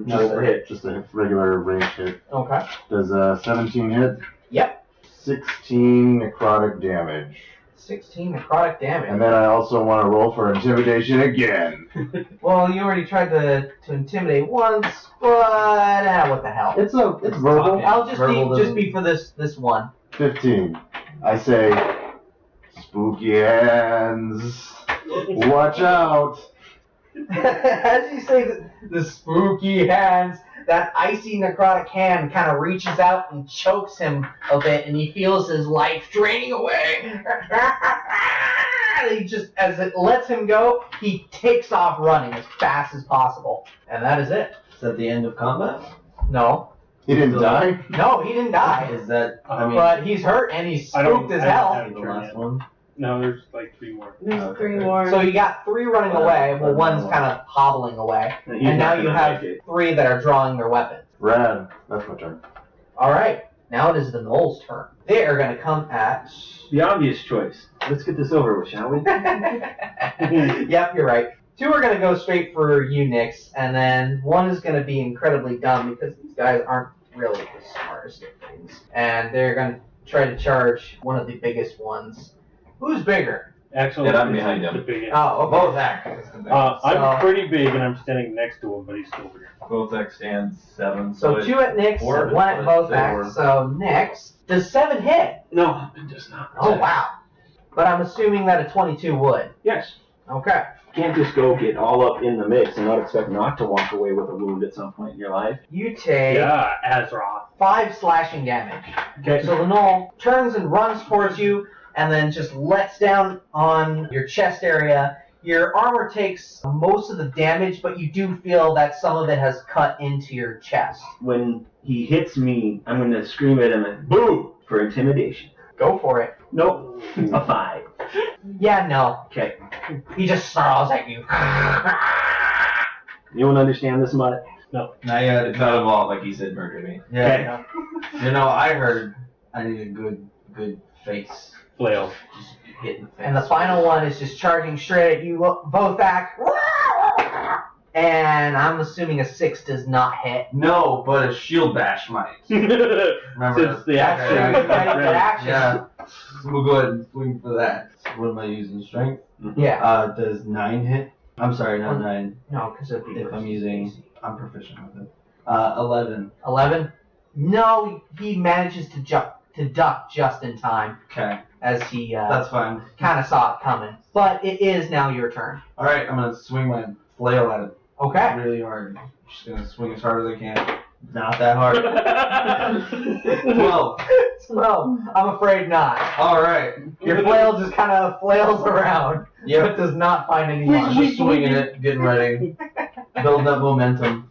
Just a hit. Just a regular range hit. Okay. Does 17 hit? Yep. 16 necrotic damage. 16 necrotic damage. And then I also want to roll for intimidation again. Well, you already tried to intimidate once, but what the hell? It's verbal. I'll just Verbal be for this one. 15. I say, spooky hands. Watch out. As you say the spooky hands, that icy necrotic hand kind of reaches out and chokes him a bit, and he feels his life draining away. He just, as it lets him go, he takes off running as fast as possible. And that is it. Is that the end of combat? No. He didn't die? No, he didn't die. Is that, I mean, But he's hurt and he's spooked as hell. the last one? No, there's like 3 more. There's 3 more. So you got 3 running away, well, one's kind of hobbling away. He's And now not you gonna have make it. 3 that are drawing their weapons. Rad. That's my turn. Alright, now it is the Gnoll's turn. They are going to come at... The obvious choice. Let's get this over with, shall we? Yep, you're right. 2 are going to go straight for you, Nyx, and then 1 is going to be incredibly dumb because these guys aren't really the smartest of things. And they're going to try to charge one of the biggest ones. Who's bigger? Actually, Yeah, I'm behind him. the biggest. Oh, okay. Both actors. I'm pretty big and I'm standing next to him, but he's still bigger. Bozak stands 7. So 2 at Nyx, Four, 1 at but Bozak. So Nyx, does 7 hit? No, it does not. Oh, wow. But I'm assuming that a 22 would. Yes. Okay. Can't just go get all up in the mix and not expect not to walk away with a wound at some point in your life. You take Yeah, Azeroth. 5 slashing damage. Okay. So the Gnoll turns and runs towards you, and then just lets down on your chest area. Your armor takes most of the damage, but you do feel that some of it has cut into your chest. When he hits me, I'm going to scream at him and boo for intimidation. Go for it. Nope. A 5. Yeah, no. Okay. He just snarls at you. You don't understand this much? Not yet. It's not involved, like he said, murder me. Yeah. You know, I heard I need a good face. Flail. Just hit in the face. And the final one is just charging straight at you, both back. And I'm assuming a 6 does not hit. No, but a shield bash might. Remember? Since the action. That's ready for action. Yeah. We'll go ahead and swing for that. What am I using? Strength? Yeah. Does 9 hit? I'm sorry, not 9. No, because it'd be If I'm versus using, AC. I'm proficient with it. 11. 11? No, he manages to duck just in time Okay, as he that's fine. kind of saw it coming. But it is now your turn. All right, I'm gonna swing my flail at it Okay. really hard. Just gonna swing as hard as I can. Not that hard. 12. Well, I'm afraid not. All right. Your flail just kind of flails around, Yep. but does not find any I'm mark. just swinging it, getting ready, building up momentum.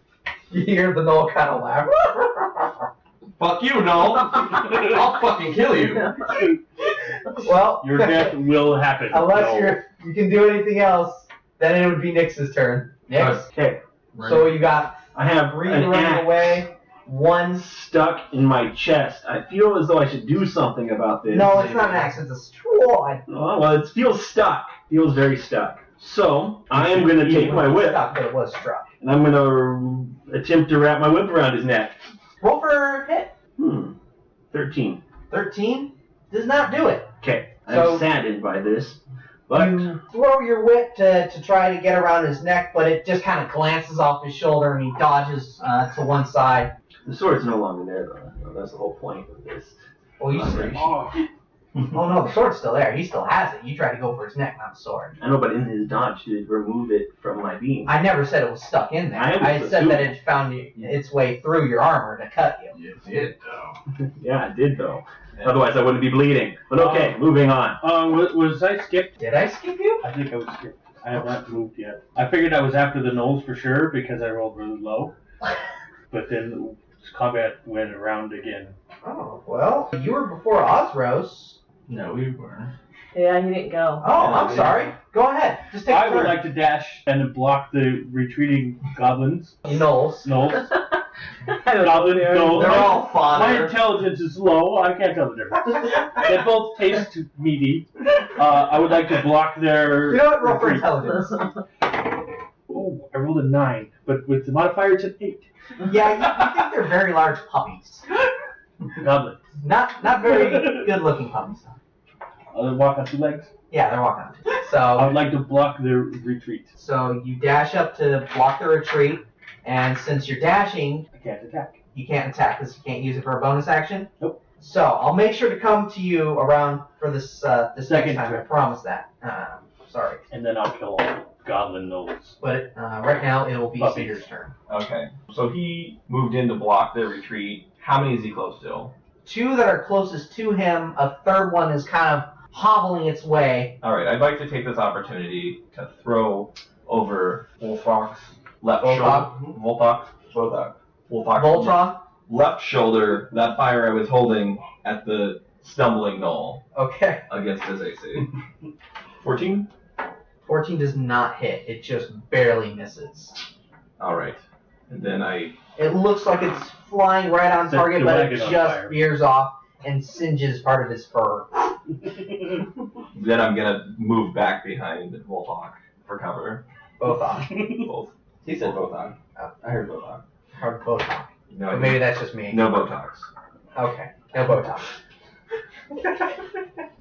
You hear the Gnoll kind of laugh. Fuck you, no. I'll fucking kill you. Well, Your death will happen. unless you can do anything else, then it would be Nyx's turn. Nyx. Okay. So you got I have 3 an running axe away, 1. stuck in my chest. I feel as though I should do something about this. No, it's not an axe. It's a sword. Oh, well, it feels stuck. Feels very stuck. So I am going to take my whip Stuck, but it was struck. and I'm going to attempt to wrap my whip around his neck. Roll for hit. 13. 13 does not do it. Okay. So- I'm saddened by this, but You throw your whip to try to get around his neck, but it just kind of glances off his shoulder and he dodges to one side. the sword's no longer there, though. That's the whole point of this. Well, oh no, the sword's still there. He still has it. You tried to go for his neck, not the sword. I know, but in his dodge to remove it from my beam. I never said it was stuck in there. I said that it found its way through your armor to cut you. You did, though. Yeah, I did, though. Otherwise, I wouldn't be bleeding. But okay, moving on. Was I skipped? Did I skip you? I think I was skipped. I have not moved yet. I figured I was after the gnolls for sure because I rolled really low. But then combat went around again. Oh, well, you were before Osros. No, we weren't. Yeah, he didn't go. Oh, I'm sorry. Go ahead. Just take a I turn. would like to dash and block the retreating goblins. Knowles. Gnolls. I don't Goblin, know. gnolls. They're all My fodder. intelligence is low. I can't tell the difference. They both taste meaty. I would like to block their. You know what? Roll for retreat. intelligence. Oh, I rolled a 9, but with the modifier it's an 8. Yeah, you think they're very large puppies. Goblin. Not very good looking puppies. I'll walk on 2 legs. Yeah, they're walking on two. I So would like to block their retreat. you dash up to block the retreat, and since you're dashing, I can't attack. you can't attack because you can't use it for a bonus action. Nope. So I'll make sure to come to you around for this next Second time. I trip. promise that. Sorry, And then I'll kill all goblin gnolls. but right now it will be Puppies. Cedar's turn. Okay. So he moved in to block their retreat. How many is he close to? 2 that are closest to him. A third one is kind of hobbling its way. All right. I'd like to take this opportunity to throw over Wolfrock's left Voltok? shoulder. Voltok. Voltron. Left shoulder. That fire I was holding at the stumbling gnoll Okay. against his AC. 14. 14 does not hit. It just barely misses. All right. And then It looks like it's flying right on Set target, the but it wagon on just fire. veers off and singes part of his fur. then I'm gonna move back behind Voltok for cover. Both off. Both. He said Voltok. Oh. I heard Voltok. Hard Botox. No, Or maybe that's just me. no Botox. Okay. No Botox.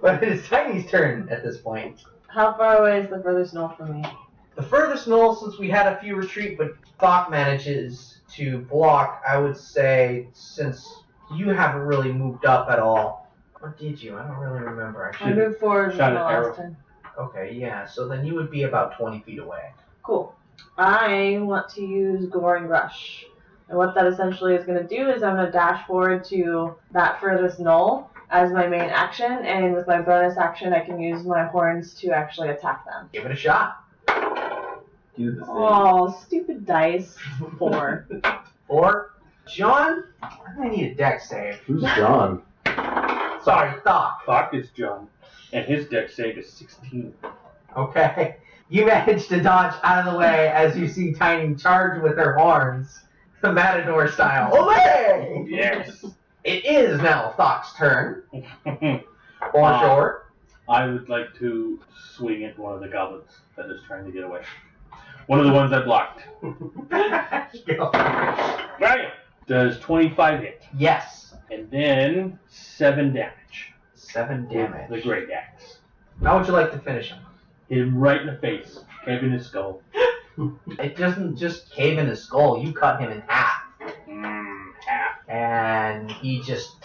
But it is Tiny's turn at this point. How far away is the furthest knoll from me? The furthest knoll, since we had a few retreat, but Thok manages to block, I would say, since you haven't really moved up at all. Or did you? I don't really remember. I moved forward shot from the an arrow. last time. Okay, yeah. So then you would be about 20 feet away. Cool. I want to use Goring Rush. And what that essentially is going to do is I'm going to dash forward to that furthest knoll as my main action, and with my bonus action I can use my horns to actually attack them. Give it a shot. Do the thing. Oh, stupid dice. 4. Or, John, I'm going to need a dex save. Who's John? Sorry, Thok. Thok is John, and his dex save is 16. Okay. You manage to dodge out of the way as you see Tiny charge with her horns, the Matador style. Olay! Yes! It is now Thok's turn. Or short. I would like to swing at one of the goblins that is trying to get away. One of the ones I blocked. Bang! Does 25 hit. Yes. And then 7 damage. 7 With damage. the great axe. How would you like to finish him? Hit him right in the face, cave in his skull. It doesn't just cave in his skull, you cut him in half. Half. And he just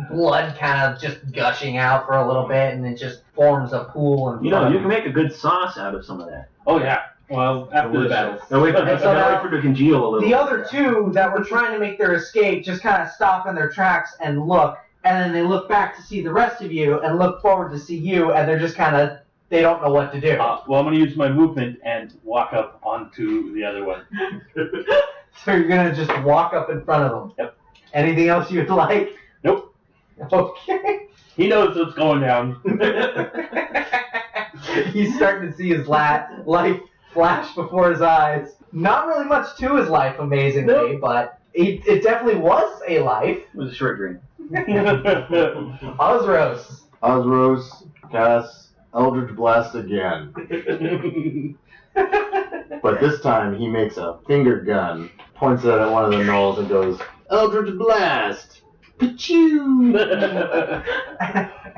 blood kind of just gushing out for a little bit and then just forms a pool in You know, front you of can him. make a good sauce out of some of that. Oh yeah. Well, after the battle. Now wait for, And so now- wait for it to congeal a little. The other 2 that were trying to make their escape just kind of stop in their tracks and look, and then they look back to see the rest of you and look forward to see you, and they're just kind of, they don't know what to do. Well, I'm going to use my movement and walk up onto the other one. So you're going to just walk up in front of them. Yep. Anything else you'd like? Nope. Okay. He knows what's going down. He's starting to see his life flash before his eyes. Not really much to his life, amazingly, Nope. but it definitely was a life. It was a short dream. Osros. Osros casts Eldritch Blast again. But this time he makes a finger gun, points it at one of the gnolls and goes, Eldritch Blast! Pachoo!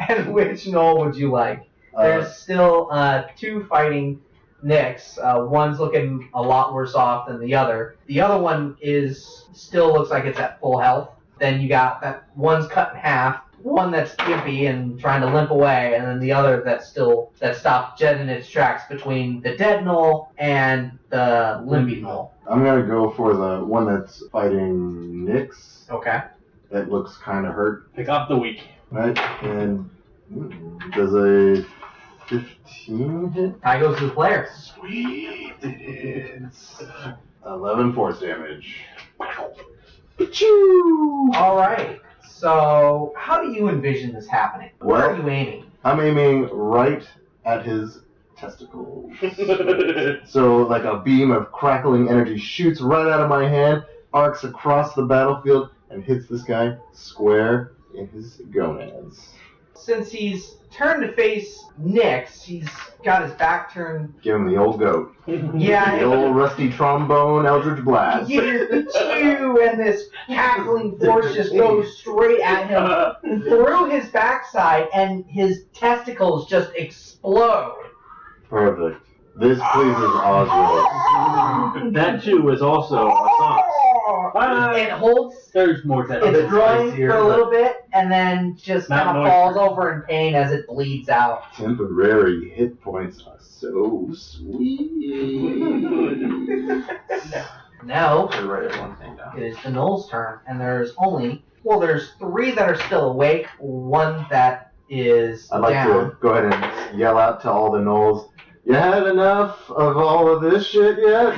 And which knoll would you like? There's still 2 fighting Nicks. One's looking a lot worse off than the other. The other one still looks like it's at full health. Then you got that one's cut in half, one that's gimpy and trying to limp away, and then the other that stopped dead in its tracks between the dead gnoll and the limpy gnoll. I'm gonna go for the one that's fighting Nyx. Okay. That looks kind of hurt. Pick off the weak. Right? And does a 15 hit? Tie goes to the player. Sweet! It's 11 force damage. Pachoo! Alright. So, how do you envision this happening? Where are you aiming? I'm aiming right at his testicles. So, like a beam of crackling energy shoots right out of my hand, arcs across the battlefield, and hits this guy square in his gonads. Since he's turned to face Nyx, he's got his back turned. Give him the old goat. Yeah, The old rusty trombone Eldritch Blast. and this cackling force just goes straight at him through his backside, and his testicles just explode. Perfect. This pleases Oswald. That too was also a song. It holds There's more to its groin for a little bit, and then just Not kind of moisture. falls over in pain as it bleeds out. Temporary hit points are so sweet. Now, Should write one thing down. it is the Knoll's turn, and there's 3 that are still awake, 1 that is I'd like down. to go ahead and yell out to all the gnolls, you had enough of all of this shit yet?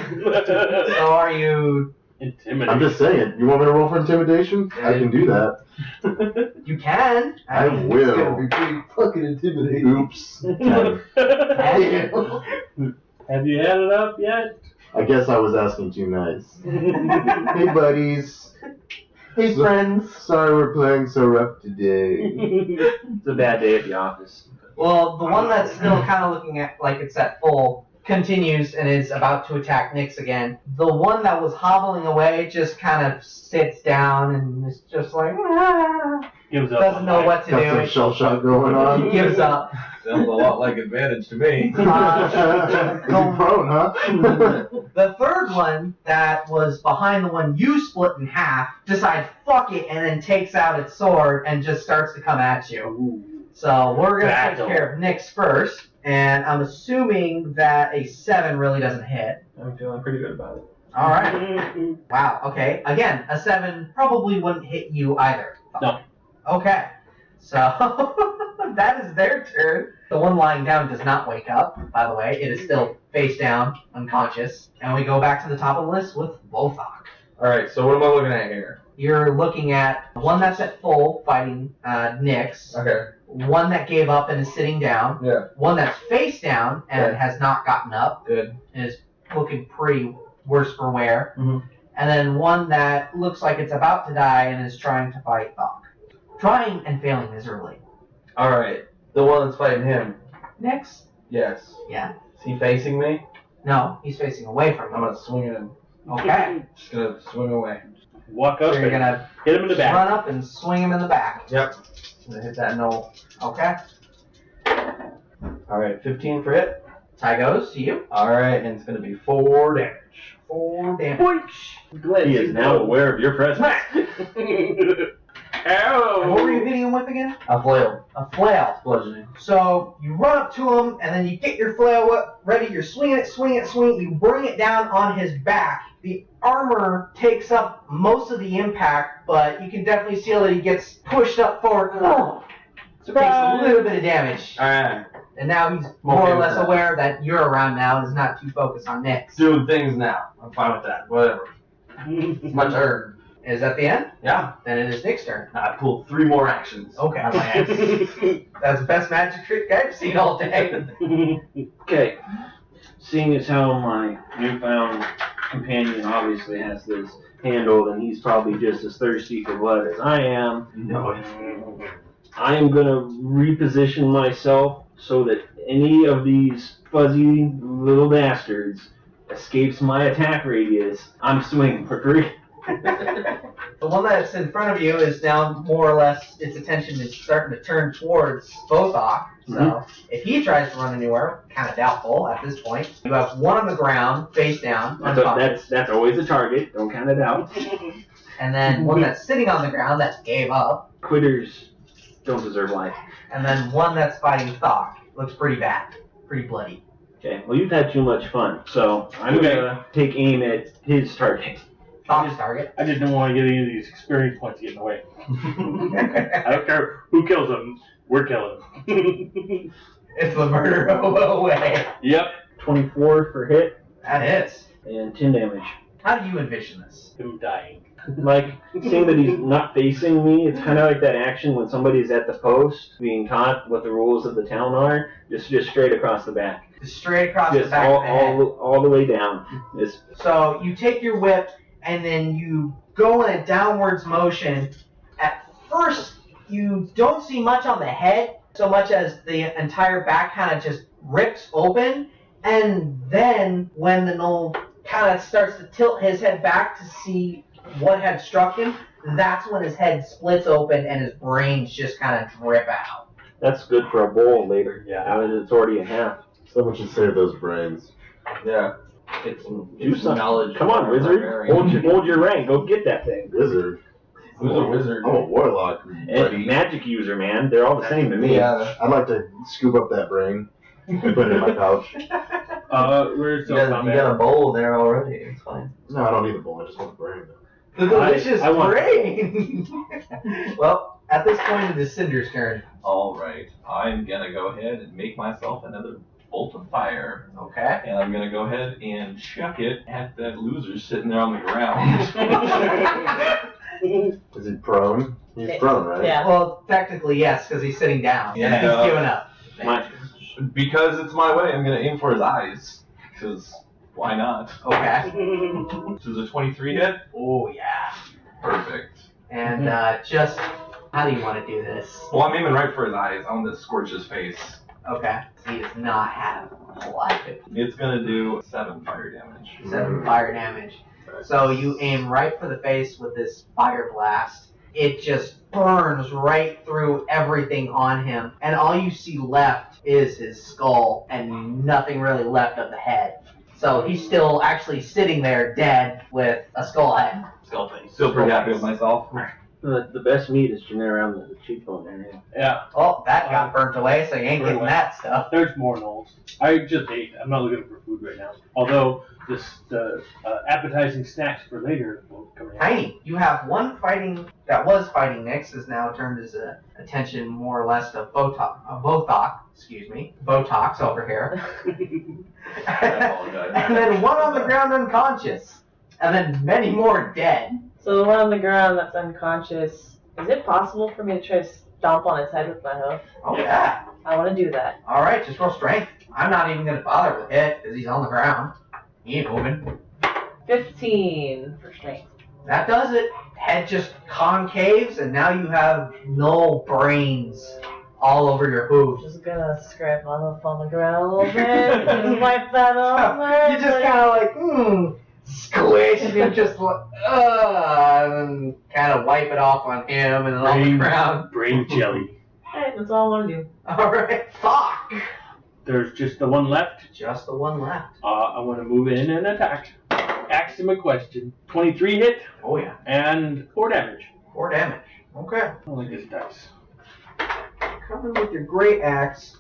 So are you? Intimidate. I'm just saying, you want me to roll for intimidation? I can do that. You can. I mean, will. pretty fucking intimidating. Oops. Have you had it up yet? I guess I was asking too nice. Hey buddies. Hey friends. Sorry we're playing so rough today. It's a bad day at the office. Well, the one that's still kind of looking at like it's at full continues and is about to attack Nyx again. The one that was hobbling away just kind of sits down and is just like, Gives up. doesn't know what to Got do. some shell shock going on. He gives up. Sounds a lot like advantage to me. He's prone, huh? The third one that was behind the one you split in half decides fuck it and then takes out its sword and just starts to come at you. So we're going to take Battle. care of Nyx first, and I'm assuming that a 7 really doesn't hit. I'm feeling pretty good about it. All right. Wow. Okay. Again, a 7 probably wouldn't hit you either. No. Okay. So that is their turn. The one lying down does not wake up, by the way. It is still face down, unconscious. And we go back to the top of the list with Lothok. Alright, so what am I looking at here? You're looking at one that's at full, fighting Nyx. Okay. One that gave up and is sitting down. Yeah. One that's face down and Yeah. has not gotten up Good. and is looking pretty worse for wear. Mhm. And then one that looks like it's about to die and is trying to fight Thok. Trying and failing miserably. Alright. The one that's fighting him. Nyx? Yes. Yeah. Is he facing me? No, he's facing away from I'm you. gonna swing at him. Okay. Just gonna swing away. Walk So up you're and gonna hit him in the back. run up and swing him in the back. Yep. Gonna hit that knoll. Okay. Alright, 15 for hit. Tie goes to you. Alright, and it's gonna be 4 damage. 4 damage. Glad he is now aware of your presence. And what were you hitting him with again? A flail. A flail. Bludgeoning. So you run up to him, and then you get your flail ready. You're swinging it. You bring it down on his back. The armor takes up most of the impact, but you can definitely feel that he gets pushed up forward. Takes a little bit of damage. Alright. And now he's more Okay or with less that. aware that you're around now and is not too focused on Nyx. Doing things now. I'm fine with that. Whatever. It's my turn. Is that the end? Yeah. Then it is Nick's turn. I pulled 3 more actions. Okay. That's the best magic trick I've seen all day. Okay. Seeing as how my newfound companion obviously has this handled, and he's probably just as thirsty for blood as I am, No. I am gonna reposition myself so that any of these fuzzy little bastards escapes my attack radius. I'm swinging for 3. The one that's in front of you is now more or less, its attention is starting to turn towards Bothok. So if he tries to run anywhere, kind of doubtful at this point. You have one on the ground, face down, unconscious, That's always a target. Don't count it out. and then one that's sitting on the ground that gave up, Quitters don't deserve life. and then one that's fighting Thok. Looks pretty bad, pretty bloody. Okay, well you've had too much fun, so I'm gonna take aim at his target. Thok's target. I just don't want to get any of these experience points getting away. I don't care who kills him. We're killing him. It's the murder hobo way. Yep. 24 for hit That is. and 10 damage. How do you envision this? Him dying. Like, seeing that he's not facing me, it's kind of like that action when somebody's at the post being taught what the rules of the town are, just straight across the back. Straight across the Just back of the head. all the way down. Just, So you take your whip and then you go in a downwards motion. At first, you don't see much on the head, so much as the entire back kind of just rips open. And then when the gnoll kind of starts to tilt his head back to see what had struck him, that's when his head splits open and his brains just kind of drip out. that's good for a bowl later. Yeah. It's already in half. Someone should save those brains. Yeah. Do something. knowledge. Come on, wizard. Hold your rank. Go get that thing. Wizard. Who's a wizard? I'm a warlock, And buddy. magic user, man. They're all the same to me. Yeah. I'd like to scoop up that brain and put it in my pouch. Where's You got a bowl there already. It's fine. No, I don't need the bowl. I just want the brain. The delicious I want- brain! Well, at this point it is Cinder's turn. Alright, I'm gonna go ahead and make myself another bolt of fire. Okay. And I'm gonna go ahead and chuck it at that loser sitting there on the ground. Is he prone? He's prone, right? Yeah. Well, technically yes, because he's sitting down. Yeah. He's giving up. My, Because it's my way, I'm gonna aim for his eyes. Because why not? Okay. This is a 23 hit. Oh yeah. Perfect. And just how do you want to do this? Well, I'm aiming right for his eyes. I want to scorch his face. Okay. So he does not have a lot. It's gonna do 7 fire damage. 7 fire damage. So you aim right for the face with this fire blast. It just burns right through everything on him, and all you see left is his skull and nothing really left of the head. So he's still actually sitting there dead with a skull head. Skull face. Still pretty happy with myself. the best meat is generally around the cheekbone area. Yeah. Oh, that got burnt away, so you ain't getting that stuff. There's more gnolls. I just ate. I'm not looking for food right now. Although the appetizing snacks for later will come in. Tiny, you have one fighting that was fighting Nyx is now turned his attention more or less to Bothok, excuse me, Botox over here. I apologize. And then one on the ground unconscious. And then many more dead. So the one on the ground that's unconscious, is it possible for me to try to stomp on his head with my hoof? Oh yeah. I want to do that. Alright, just roll strength. I'm not even going to bother with it because he's on the ground. He ain't moving. 15 for strength. That does it. Head just concaves and now you have no brains all over your hooves. Just gonna scrape my hoof on the ground a little bit. Just wipe that off. You just kind of like, squish, and you just like, and kind of wipe it off on him and on the ground. Brain jelly. Hey, that's all I want to do. Alright, fuck. There's just the one left. Just the one left. I want to move in and attack. Ask him a question. 23 hit Oh yeah, and 4 damage. 4 damage. Okay. I don't like this dice. Coming with your great axe.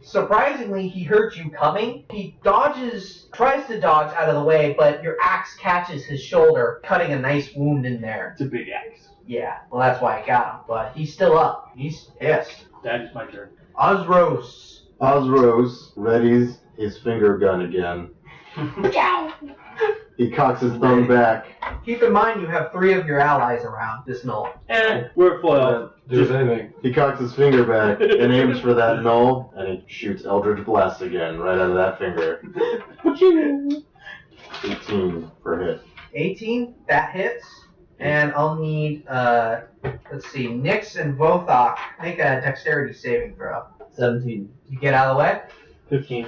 Surprisingly, he heard you coming. He tries to dodge out of the way, but your axe catches his shoulder, cutting a nice wound in there. It's a big axe. Yeah, well that's why I got him, but he's still up. He's pissed. That is my turn. Osros. Osrose readies his finger gun again. He cocks his thumb back. Keep in mind you have 3 of your allies around this knoll. We're foiled. Do anything. He cocks his finger back and aims for that knoll, and he shoots Eldritch Blast again, right out of that finger. 18 for hit. 18, that hits. And I'll need, let's see, Nyx and Vothok make a dexterity saving throw. 17. You get out of the way? 15.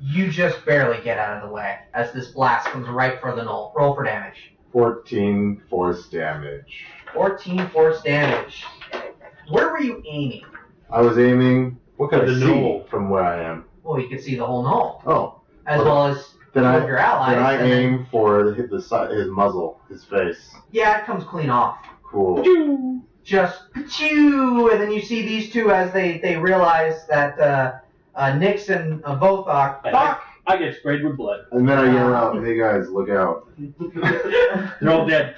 You just barely get out of the way as this blast comes right for the knoll. Roll for damage. 14 force damage. 14 force damage. Where were you aiming? I was aiming What kind at of the knoll? sea from where I am. Well, you can see the whole knoll, Oh. as Okay. well as Then two of your allies. Then I and then- aim for the side, his muzzle, his face. Yeah, it comes clean off. Cool. Just pachoo, and then you see these two as they realize that Nyx and Vothok. Fuck! I get sprayed with blood. And then I yell out, "Hey guys, look out!" They're all dead.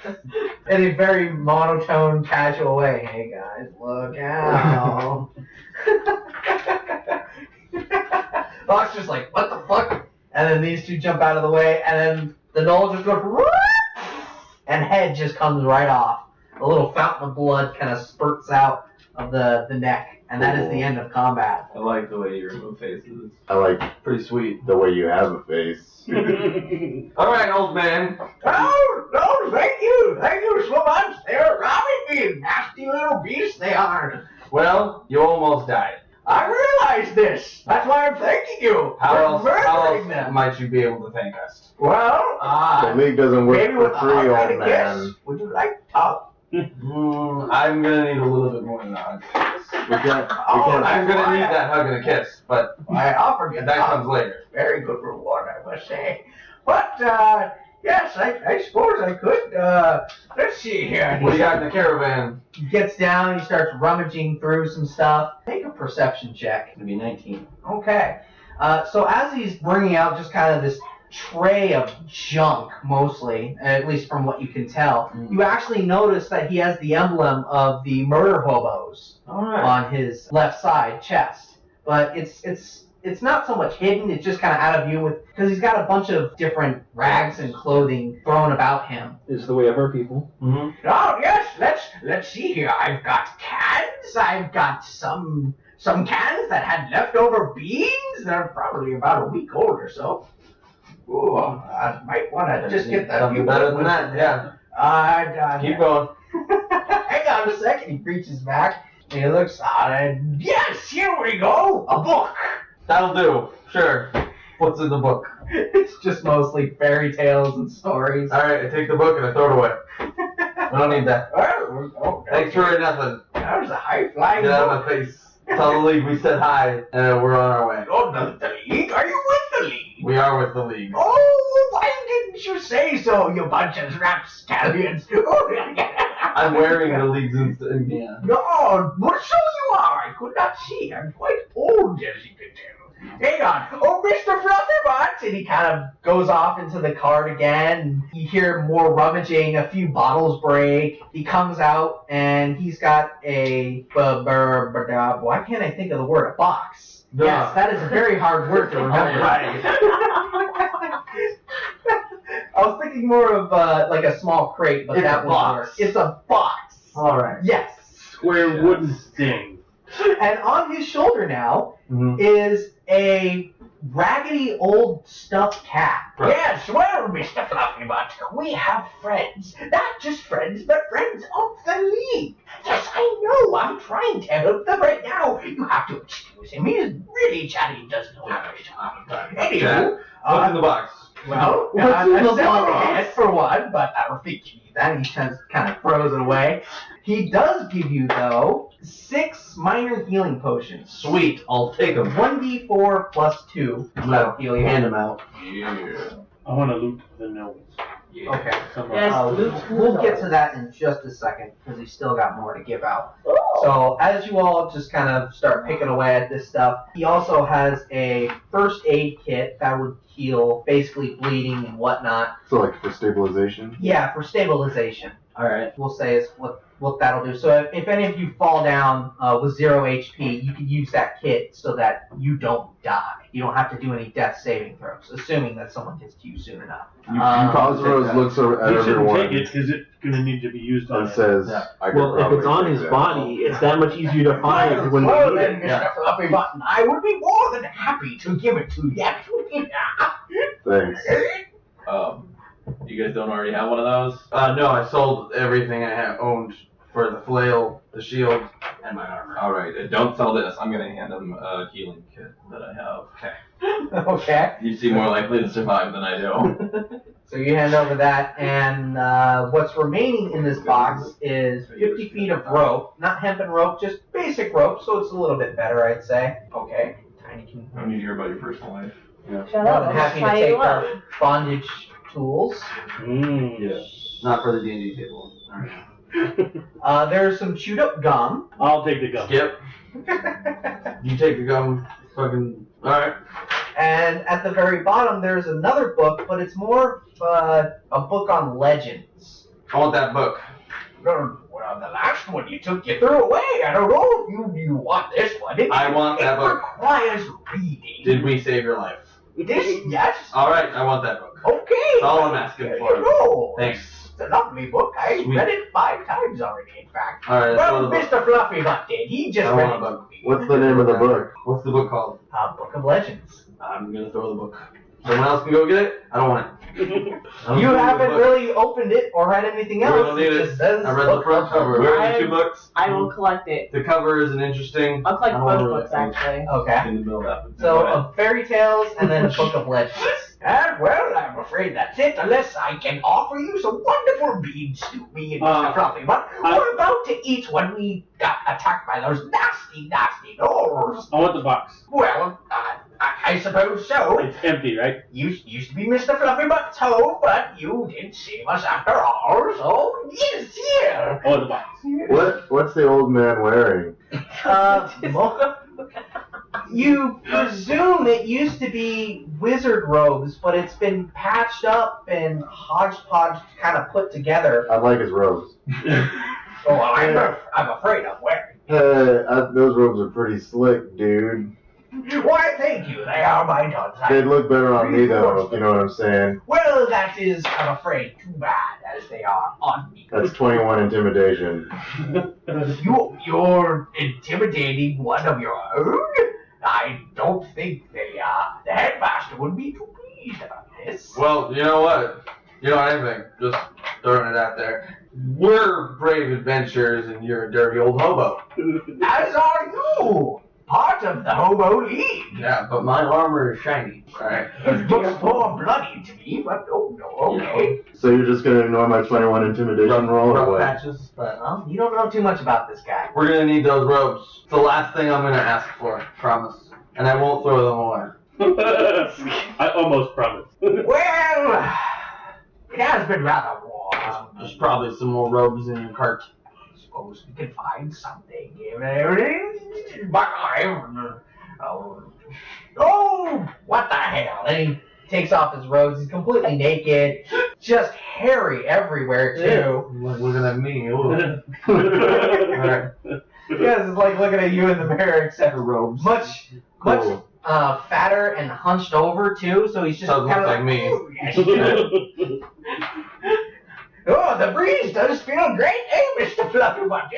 In a very monotone, casual way. Hey guys, look out! Fox just like, what the fuck? And then these two jump out of the way, and then the knoll just goes, and head just comes right off. A little fountain of blood kind of spurts out of the neck, and that is the end of combat. I like the way you remove faces. I like Pretty sweet. the way you have a face. Alright, old man. Oh, no, thank you so much. They're robbing me, nasty little beasts they are. Well, you almost died. I realize this. That's why I'm thanking you How for else murdering them. might you be able to thank us? Well, The league doesn't work maybe with for a free, hug old and a man. kiss. Would you like to talk? I'm gonna need a little bit more than that. We can't. I'm gonna need that hug and a kiss, but I offered you that that. comes later. Very good reward, I must say. But, yes, I suppose I could. Let's see here. What do you got in the caravan? He gets down, he starts rummaging through some stuff. Make a perception check. It'll be 19. Okay. So as he's bringing out just kind of this tray of junk, mostly, at least from what you can tell, you actually notice that he has the emblem of the murder hobos Alright. on his left side chest. But it's not so much hidden, it's just kind of out of view because he's got a bunch of different rags and clothing thrown about him. It's the way of our people. Oh yes, let's see here. I've got cans. I've got some cans that had leftover beans. They're probably about a week old or so. Ooh, I might want to just get that. Something better than that, yeah. Keep going. Hang on a second. He reaches back and he looks out and yes, here we go. A book. That'll do. Sure. What's in the book? It's just mostly fairy tales and stories. Alright, I take the book and I throw it away. I don't need that. Oh, Thanks for nothing. That was a high flying Get out book. of my face. Tell the league we said hi and we're on our way. Oh, the league? Are you with the league? We are with the league. Oh, why didn't you say so, you bunch of rapscallions? I'm wearing the league's yeah. No, but so you are. I could not see. I'm quite old, as you can tell. Hang on. Oh, Mr. Flufferbot! And he kind of goes off into the cart again. You hear more rummaging. A few bottles break. He comes out, and he's got a... Why can't I think of the word? A box. Duh. Yes, that is a very hard word to remember. I was thinking more of like a small crate, but It's that a would box. work. It's a box. Alright. Yes. Square wooden thing. And on his shoulder now Mhm. is a raggedy old stuffed cat. Right. Yes, well, Mr. Fluffybutt, we have friends. Not just friends, but friends of the league. Yes, I know. I'm trying to help them right now. You have to excuse him. He's really chatty. He doesn't know how to talk. Anywho, What's in the box? well, What's in the a box? head for one, but I don't think you need that. He just kind of throws it away. He does give you, though, 6 minor healing potions. Sweet, I'll take them. 1d4 plus 2. That'll heal you. Hand them out. Yeah. I want to loot the nose. Okay. Yes, We'll get to that in just a second, because he's still got more to give out. Ooh. So, as you all just kind of start picking away at this stuff, he also has a first aid kit that would heal basically bleeding and whatnot. So like for stabilization. Yeah, for stabilization. Alright. We'll say is what what that'll do. So if any of you fall down with 0 HP, you can use that kit so that you don't die. You don't have to do any death saving throws, assuming that someone gets to you soon enough. Cosmos looks at You shouldn't everyone take it because it's going to need to be used on and it. says, Yeah. I could Well, if it's probably on take his that. body, it's that much easier to find when Well, we need then, it. Mr. Fluffy Button, I would be more than happy to give it to you. Thanks. You guys don't already have one of those? No, I sold everything I owned for the flail, the shield, and my armor. Alright, don't sell this. I'm gonna hand him a healing kit that I have. Okay. Okay. You seem more likely to survive than I do. So you hand over that, and what's remaining in this box is 50 feet of rope. Not hempen rope, just basic rope, so it's a little bit better, I'd say. Okay. Tiny can I need to hear about your personal life. Shut more up, than I'm happy to tie take you up. our bondage tools. Yeah. Not for the D&D table. Alright. There's some chewed up gum. I'll take the gun. Skip. You take the gum. Fucking. Alright. And at the very bottom, there's another book, but it's more a book on legends. I want that book. Well, the last one you took, you threw away. I don't know if you want this one. I want that book. It requires reading. Did we save your life? This, yes. Alright, I want that book. Okay. That's all I'm asking There for. you go. Thanks. It's a lovely book. I Sweet. read it 5 times already, in fact. Alright, let's Well, go to the book. Mr. Fluffy Butt did. He just I read want it a to book. me. What's the name of the book? What's the book called? Book of Legends. I'm gonna throw the book. Someone else can go get it? I don't want it. I'm You gonna haven't do the book. really opened it or read anything We else. don't need It it. just says I read the book front of cover. Legends. Where are the 2 books? I will collect it. The cover isn't interesting. I'll collect I don't both wanna books read it. actually. Okay. In the middle of that. So, Go ahead. fairy tales and then Book of Legends. And, well, I'm afraid that's it, unless I can offer you some wonderful beads to me and Mr. Fluffy. But we're about to eat when we got attacked by those nasty, nasty doors. I want the box. Well, I suppose so. It's empty, right? You used to be Mr. Fluffy Butt's home, but you didn't save us after all, so it's here. I want the box. What's the old man wearing? You presume it used to be wizard robes, but it's been patched up and hodgepodge kind of put together. I like his robes. Oh, I'm afraid I'm wearing. Those robes are pretty slick, dude. Why, thank you. They are my duds. They'd look better on me though, if you know what I'm saying. Well, that is, I'm afraid, too bad as they are on me. That's 21 intimidation. You're intimidating one of your own? I don't think the headmaster would be too pleased about this. Well, you know what? You know what I think? Just throwing it out there. We're brave adventurers and you're a dirty old hobo. As are you! Part of the Hobo League. Yeah, but my armor is shiny. Alright. It looks more bloody to me, but oh no, okay. So you're just gonna ignore my 21 intimidation roll or Rough what? patches. But you don't know too much about this guy. We're gonna need those robes. It's the last thing I'm gonna ask for. Promise. And I won't throw them away. I almost promised. Well, it has been rather warm. There's probably some more robes in your cart. I suppose we can find something. Oh, what the hell? And he takes off his robes. He's completely naked, just hairy everywhere too. Looking at me. Ooh. Alright. Yeah, it's like looking at you in the mirror, except robes. much Cool. fatter and hunched over too. So he's just Doesn't kind of look like me. "Ooh, yes." Oh, the breeze does feel great, eh, Mr. Fluffy Butt?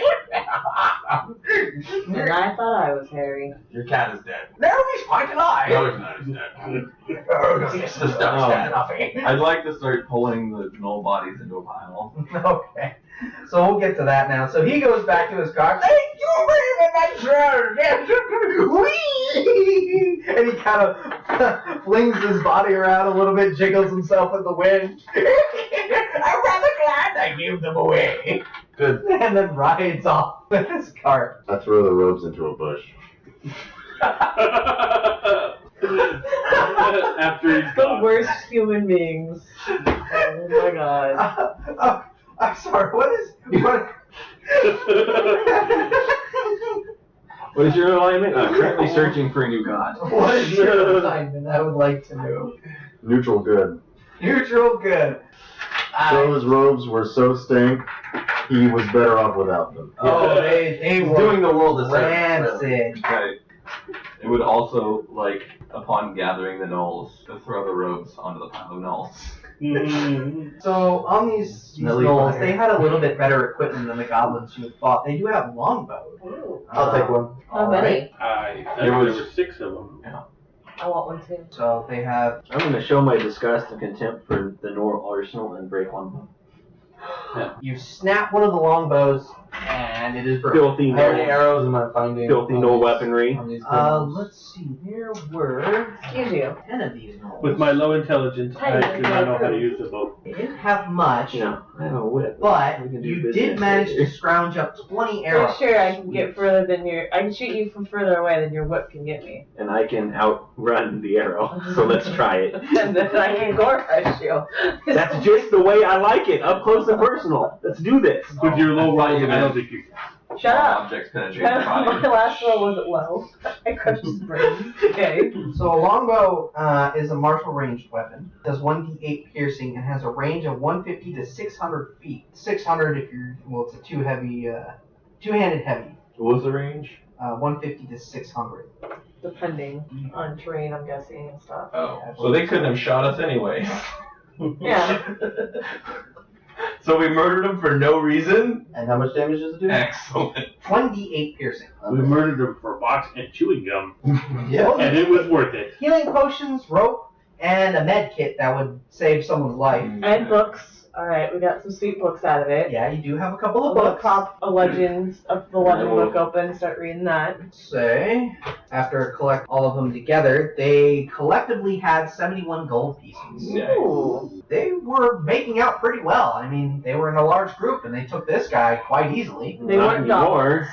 And I thought I was hairy. Your cat is dead. No, he's quite alive. No, he's not. He's dead. Oh, yes, the stuff's Fluffy. I'd like to start pulling the null bodies into a pile. Okay. So we'll get to that now. So he goes back to his car. Thank you, brave adventurer! Yes. Whee! And he kind of flings his body around a little bit, jiggles himself in the wind. I'm rather glad I gave them away. Good. And then rides off with his cart. I throw the robes into a bush. After he's The gone. worst human beings. Oh my god. I'm sorry, what? What is your alignment? Currently searching for a new god. What is your assignment? I would like to know. Neutral good. Neutral good. Those robes were so stank he was better off without them. Oh, they were Doing the world a service, rancid. Right. It would also, like, upon gathering the knolls, to throw the robes onto the pile of knolls. So on these Smelly gnolls, fire. they had a little bit better equipment than the goblins you had fought. They do have longbows. I'll take one. How many? I thought There there was- were 6 of them. I want one too. So they have. I'm gonna show my disgust and contempt for the Nor arsenal and break one. You snap one of the longbows, and it is broken. Filthy How many no, arrows am I finding? filthy on no these- weaponry. on these Let's see. There were Excuse you. 10 of these gnolls. With my low intelligence, I do not know how to use the bow. They didn't have much, No, I have a whip. but We can do you business did manage later. to scrounge up 20 For arrows. sure, I can get further than your. I can shoot you from further away than your whip can get me. And I can outrun the arrow. So let's try it. And then I can gore crush you. That's just the way I like it, up close and personal. Let's do this. With your low Right, roll, you I don't can- think you Shut up. Objects penetrate the My body. last roll wasn't low. I crushed his brains. Okay. So a longbow is a martial ranged weapon. It does 1d8 piercing and has a range of 150 to 600 feet. 600 if you're, well, it's a two-handed heavy. What was the range? 150 to 600. Depending on terrain, I'm guessing and stuff. Oh. So they couldn't have shot us anyway. Yeah. So we murdered them for no reason? And how much damage does it do? Excellent. 1d8 piercing. We murdered him for a box and chewing gum, Yeah. and it was worth it. Healing potions, rope, and a med kit that would save someone's life. And books. Alright, we got some sweet books out of it. Yeah, you do have a couple I'll of go books. pop a legend of the legend book open, start reading that. Say, after collect all of them together, they collectively had 71 gold pieces. Ooh. They were making out pretty well. I mean, they were in a large group and they took this guy quite easily. They Not weren't goblins.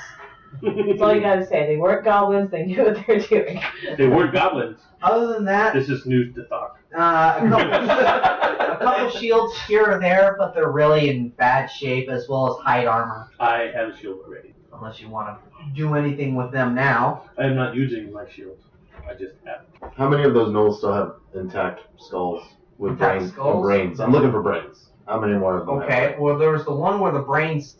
anymore. That's all you gotta say. They weren't goblins, they knew what they were doing. They weren't goblins. Other than that, This is news to talk. a couple shields here or there, but they're really in bad shape, as well as hide armor. I have a shield already. Unless you want to do anything with them now. I am not using my shield. I just have. How many of those gnolls still have intact skulls with Intact brains? skulls? Brains. I'm looking for brains. How many more of them? have Okay, brains? well, there was the one where the brains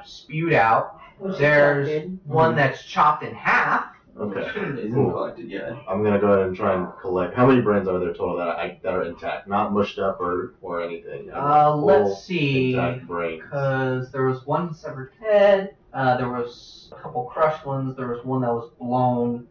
spewed out. Which There's is collected. one that's chopped in half. Okay. Isn't Cool. collected yet. I'm gonna go ahead and try and collect. How many brains are there total that are intact, not mushed up or anything? Full Let's see. Intact brains. Because there was one severed head, there was a couple crushed ones, there was one that was blown,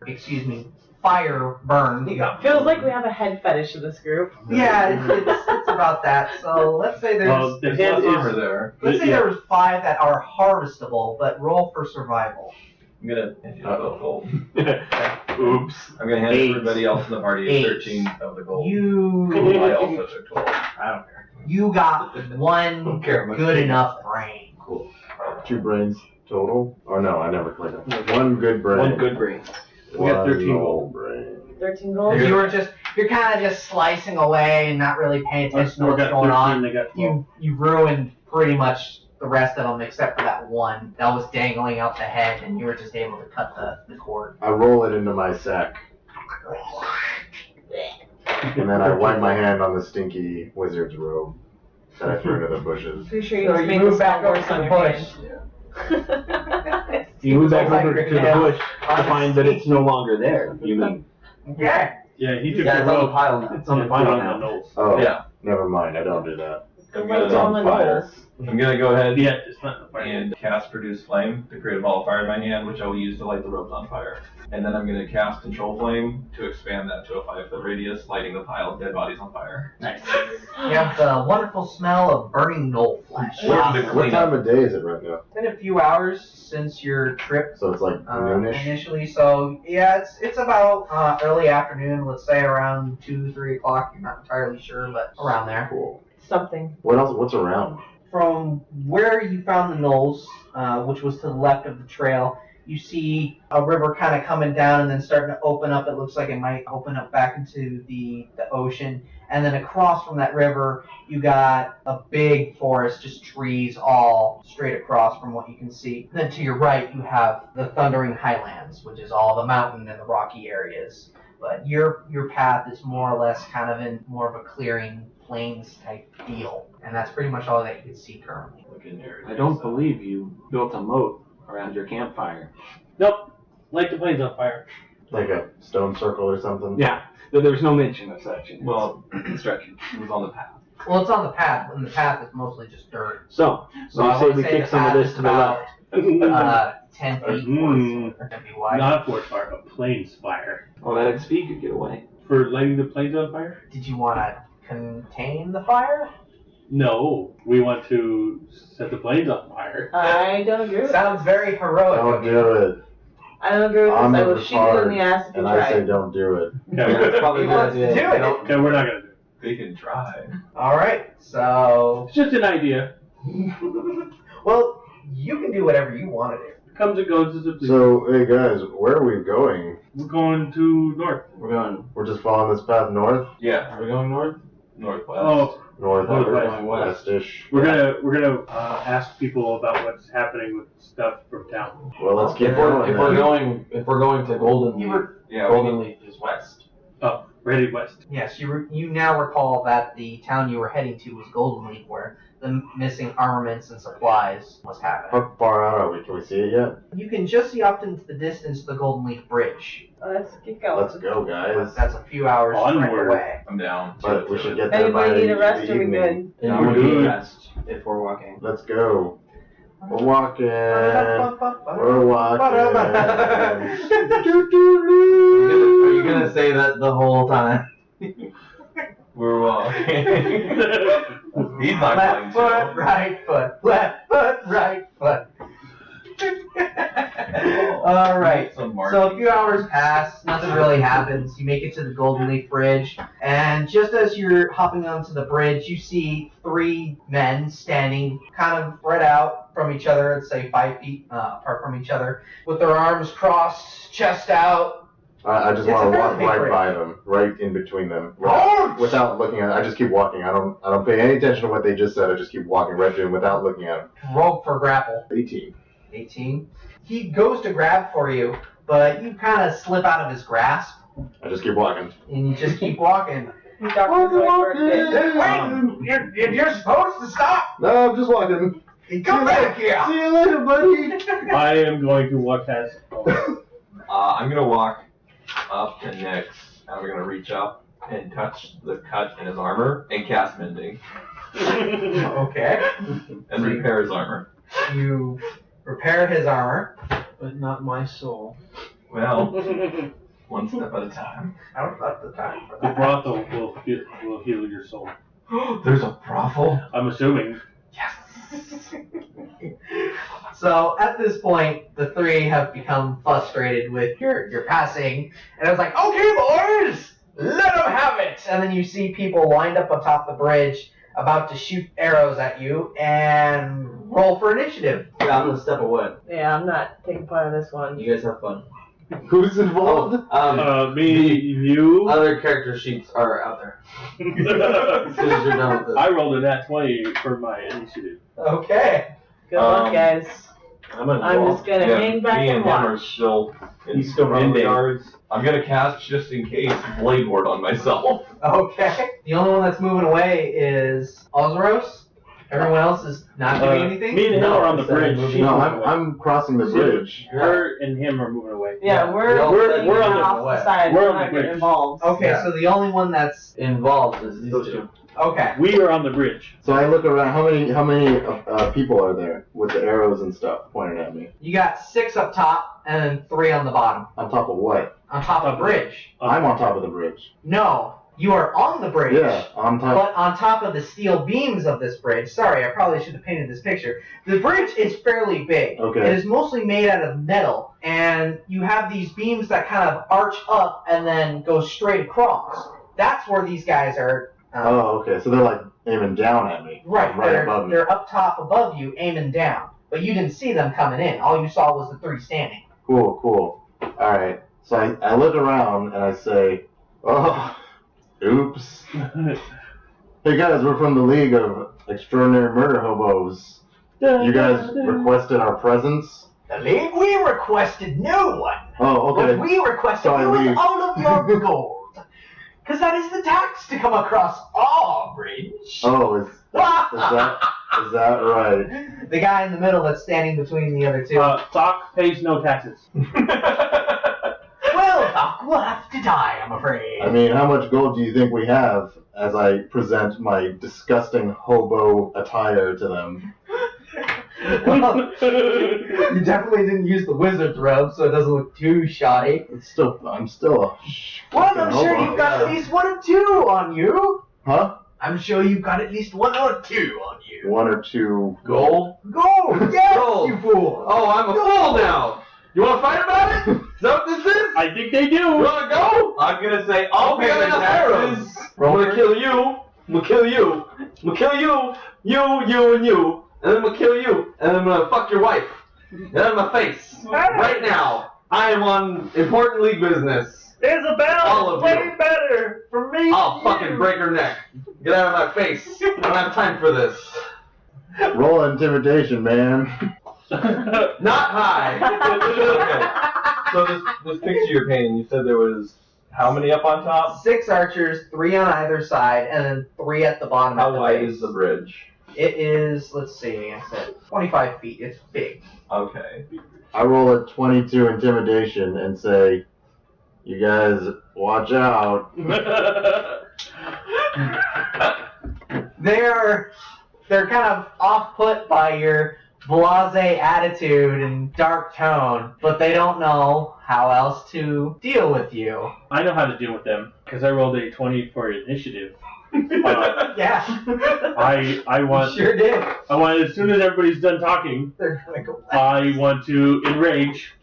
fire burned. Feels like we have a head fetish in this group. Yeah, it's about that. So let's say there's Well, the head There's armor is. there. let's say yeah. there was 5 that are harvestable, but roll for survival. I'm gonna hand you the gold. Oops. I'm gonna hand 8. everybody else in the party 8. 13 of the gold. You I also took 12. I don't care. you got one care much. good enough brain. Cool. 2 brains total? Or no, I never collected. One good brain. One good brain. We got 13 One gold. brain. 13 gold? You're kind of just slicing away and not really paying attention to what's got going 13, on. they got 12. You ruined pretty much the rest of them except for that one that was dangling out the head, and you were just able to cut the cord. I roll it into my sack. And then I wipe my hand on the stinky wizard's robe that I threw into the bushes. Pretty sure you So just you made move the back smell over worse to on the your bush. hand. You move back Like over your to the nail. bush to find that it's no longer there. You mean? Yeah. Yeah, he took Yeah, the it's on the rope pile now. It's on the and put it pile on now. the nose. Oh, Yeah. never mind. I don't do that. I'm Right gonna, It's on the fire. nose. I'm gonna go ahead Yeah, it's not the fire. and cast Produce Flame to create a ball of fire in my hand, which I will use to light the robes on fire. And then I'm gonna cast Control Flame to expand that to a 5-foot radius, lighting the pile of dead bodies on fire. Nice. You have the wonderful smell of burning gnoll flesh. Where's the It's What cleanup? time of day is it right now? been a few hours since your trip So it's like noonish? initially, so yeah, it's about early afternoon. Let's say around 2-3 o'clock. You're not entirely sure, but around there. Cool. Something. What else? What's around? From where you found the gnolls, which was to the left of the trail, you see a river kind of coming down and then starting to open up. It looks like it might open up back into the ocean. And then across from that river, you got a big forest, just trees all straight across from what you can see. Then to your right, you have the Thundering Highlands, which is all the mountain and the rocky areas. But your path is more or less kind of in more of a clearing plains type feel. And that's pretty much all that you can see currently. I don't believe you built a moat around your campfire. Nope. Light the planes on fire. Like a stone circle or something? Yeah, there's no mention of such in Well, instruction. it was on the path. Well, it's on the path, and the path is mostly just dirt. So I you say would we say kick the some of path this is to the about, left. 10 feet or 10 feet wide. Not a forest fire, a plains fire. Well, that XP could get away. For lighting the planes on fire? Did you want to contain the fire? No, we want to set the planes on fire. I don't agree with that. Sounds very heroic. Don't do it. I don't agree with this. I'm I a will shoot you in the ass if you And I say try. don't do it. Okay, Probably He wants to do it. okay, we're not gonna do it. They can try. All right, so It's just an idea. well, you can do whatever you want to do. Comes and goes as it pleases. So, hey guys, where are we going? We're going to north. We're going. We're just following this path north? Yeah, Are we going north? northwest. Oh, North, Northwest. west-ish. we're gonna ask people about what's happening with stuff from town. Well, let's keep If going we're going to Golden You Leaf, were, Yeah, Golden Leaf is west. Oh, ready west. yes, you now recall that the town you were heading to was Golden Leaf, where the missing armaments and supplies was happening. How far out are we? Can we see it yet? You can just see off into the distance the Golden Leaf Bridge. Let's get going. Let's go, guys. That's a few hours trek Onward. away. I'm down. But we should get there by Anybody need a the rest? Are we evening. good? Yeah, We're we're doing good. west if we're walking. Let's go. We're walking. We're Are walking. Are you gonna say that the whole time? We're walking. He's not Left going foot, to. right foot, left foot, right foot. All right. So a few hours pass, nothing really happens. You make it to the Golden Leaf Bridge, and just as you're hopping onto the bridge, you see three men standing kind of spread out from each other, let's say 5 feet apart from each other, with their arms crossed, chest out. I just It's want a to walk very big right bridge. by them, right in between them, Ouch! without looking at. I just keep walking. I don't pay any attention to what they just said. I just keep walking right through them without looking at them. Roll for grapple. 18. 18. He goes to grab for you, but you kind of slip out of his grasp, I just keep walking. and you just keep walking. Dr. Zoidberg did. Wait, you're supposed to stop. No, I'm just walking. Come back here. See you later, buddy. I am going to walk past. I'm gonna walk up to Nyx, and I'm gonna reach up and touch the cut in his armor and cast mending Okay. and repair his armor. You repair his armor. But not my soul. Well, one step at a time. I don't got the time for The that. brothel will heal your soul. There's a brothel. I'm assuming. So at this point, the three have become frustrated with your passing, and it's like, okay, boys, let them have it. And then you see people lined up atop the bridge, about to shoot arrows at you, and roll for initiative. Yeah, I'm gonna step away. Yeah, I'm not taking part of this one. You guys have fun. Who's involved? Me, you. Other character sheets are out there. As soon as you're done with this. I rolled a nat 20 for my initiative. Okay. Good luck, guys. I'm I'm just gonna hang back me and and him are watch. still in He's still front of the mending. guards. I'm gonna cast just in case Blade Ward on myself. Okay. The only one that's moving away is Ozaros. Everyone else is not doing anything. Me and him are on the bridge. She's No, moving away. I'm crossing the bridge. Her and him are moving away. Yeah, we're we're on the- off the side. we're We're on the not getting bridge. involved. Okay, Yeah. so the only one that's Involved is these Those two. two. okay. We are on the bridge. So I look around. How many people are there with the arrows and stuff pointed at me? You got 6 up top and then 3 on the bottom. On top of what? On top of the bridge. I'm on top of the bridge. No, you are on the bridge. Yeah, on top. But on top of the steel beams of this bridge, sorry, I probably should have painted this picture. The bridge is fairly big. Okay. It is mostly made out of metal, and you have these beams that kind of arch up and then go straight across. That's where these guys are. Oh, okay. So they're like aiming down at me. Right, Right above me. they're up top above you, aiming down. But you didn't see them coming in. All you saw was the 3 standing. Cool. Alright. So I look around and I say, oh, oops. Hey guys, we're from the League of Extraordinary Murder Hobos. You guys requested our presence? The League, we requested no one. Oh, okay. What we requested So I was leave. all of your gold. Because that is the tax to come across our bridge. Oh, is that right? The guy in the middle that's standing between the other two. Doc pays no taxes. Well, Doc, we'll have to die, I'm afraid. I mean, how much gold do you think we have as I present my disgusting hobo attire to them? Well, you definitely didn't use the wizard's robe, so it doesn't look too shoddy. I'm still a Well, I'm sure hobo. you've got at least 1 or 2 on you. Huh? I'm sure you've got at least 1 or 2 on you. 1 or 2 Gold? Gold! Yes, Gold. you fool! Oh, I'm a fool now. You want to fight about it? Is that what this is? I think they You do. want to go? I'm gonna say I'll We pay got the enough taxes. I'm gonna kill you. I'm gonna kill you. I'm gonna kill you. You, and you. And then I'm gonna kill you. And then I'm gonna fuck your wife. Get out of my face. Right now. I am on important league business. Isabel All of is way you. better for me. I'll fucking break her neck. Get out of my face. I don't have time for this. Roll intimidation, man. Not high. Okay. So this picture you're painting, you said there was how many up on top? 6 archers, 3 on either side, and then 3 at the bottom. How at the wide base. is the bridge? It is, let's see, I said 25 feet. It's big. Okay. I roll a 22 intimidation and say, you guys watch out. They're kind of off-put by your blasé attitude and dark tone, but they don't know how else to deal with you. I know how to deal with them because I rolled a 20 for initiative. Yeah. I want Sure did. as soon as everybody's done talking, They're gonna go. I want to enrage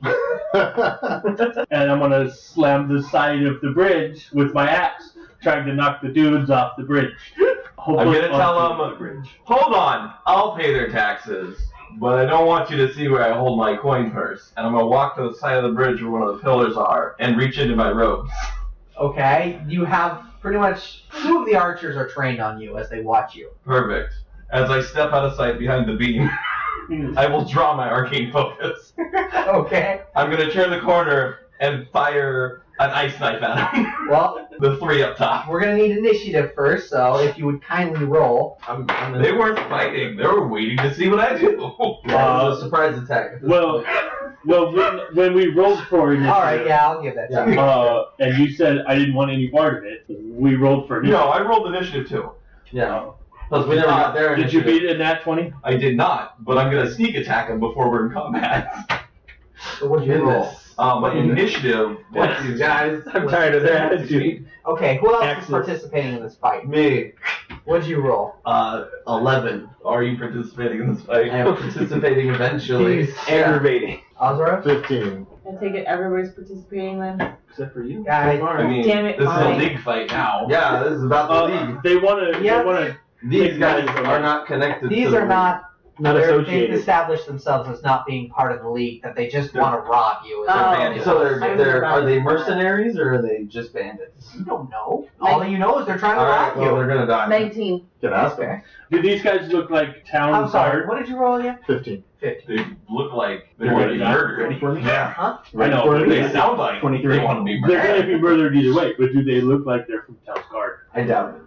and I'm gonna slam the side of the bridge with my axe, trying to knock the dudes off the bridge. I'm gonna tell onto them, the bridge. hold on, I'll pay their taxes, but I don't want you to see where I hold my coin purse. And I'm gonna walk to the side of the bridge where one of the pillars are and reach into my robes. Okay, you have pretty much 2 of the archers are trained on you as they watch you. Perfect. As I step out of sight behind the beam, I will draw my arcane focus. Okay. I'm gonna turn the corner and fire an ice knife at them. Well, The 3 up top. we're gonna need initiative first, so if you would kindly roll. They weren't fighting. They were waiting to see what I do. Yeah, it was a surprise attack. Well, when we rolled for initiative, All right, yeah, I'll give that to you. and you said I didn't want any part of it, we rolled for initiative. No, I rolled initiative too. Yeah. Plus, we never got there. Did you beat it in that 20? I did not, but I'm gonna sneak attack them before we're in combat. So what'd you roll? My initiative. Fuck you guys. I'm tired of their attitude. Okay, who else Axis. is participating in this fight? Me. What'd you roll? 11. Are you participating in this I fight? am participating eventually. He's aggravating. Ozra? 15. I take it everybody's participating then? Except for you. Guys, I mean, Damn it, this is fine. a league fight now. Yeah, this is about the league. They want to. Yeah. They want to. These guys are not connected to these the are league. not. Not They've associated. established themselves as not being part of the league. That they just want to rob you. bandits. So I are they remember. mercenaries or are they just bandits? You don't know. All that you know is they're trying to Alright, rob well, you. they're gonna die. 19. Can ask them. Okay. Do these guys look like town I'm sorry. guard? What did you roll again? 15. 50. They look like they They're want to be gonna die. murdered. Ready for me? Yeah. Huh? I know. For But me? They sound like 23. they want to be they're murdered. going to be murdered either way. But do they look like they're from town guard? I doubt it.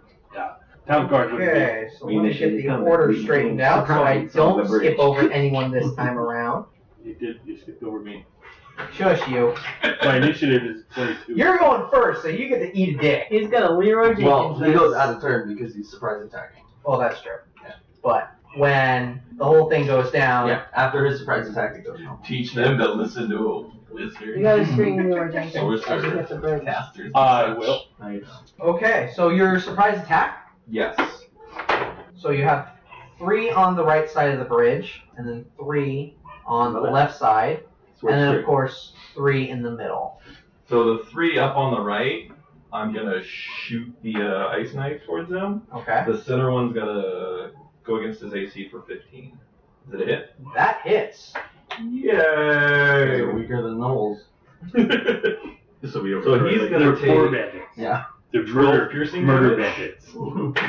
Town guard would be. Okay, so We let me get initially the come order and we straightened out so I surprise on the don't bridge. skip over anyone this time around. You skipped over me. Shush you. My initiative is 22. You're going first, so you get to eat a dick. He's gonna Leroy Jenkins. Well, he this. goes out of turn because he's surprise attacking. Well, that's true. But when the whole thing goes down, Yeah, after his surprise attack, it goes home. Teach them to listen to a wizard. You gotta scream Leroy Jenkins Sorcerer. as you hit the bridge. Casters. I will. Nice. Okay, so your surprise attack. Yes. So you have 3 on the right side of the bridge, and then 3 on the left side, and then of course 3 in the middle. So the 3 up on the right, I'm gonna shoot the ice knife towards them. Okay, The center one's gonna go against his AC for 15. Is it a hit? that hits. Yay! weaker than Knowles. This will be over. So he's They're gonna poor take. bandits. Yeah. They're 12 piercing murder damage? bandits.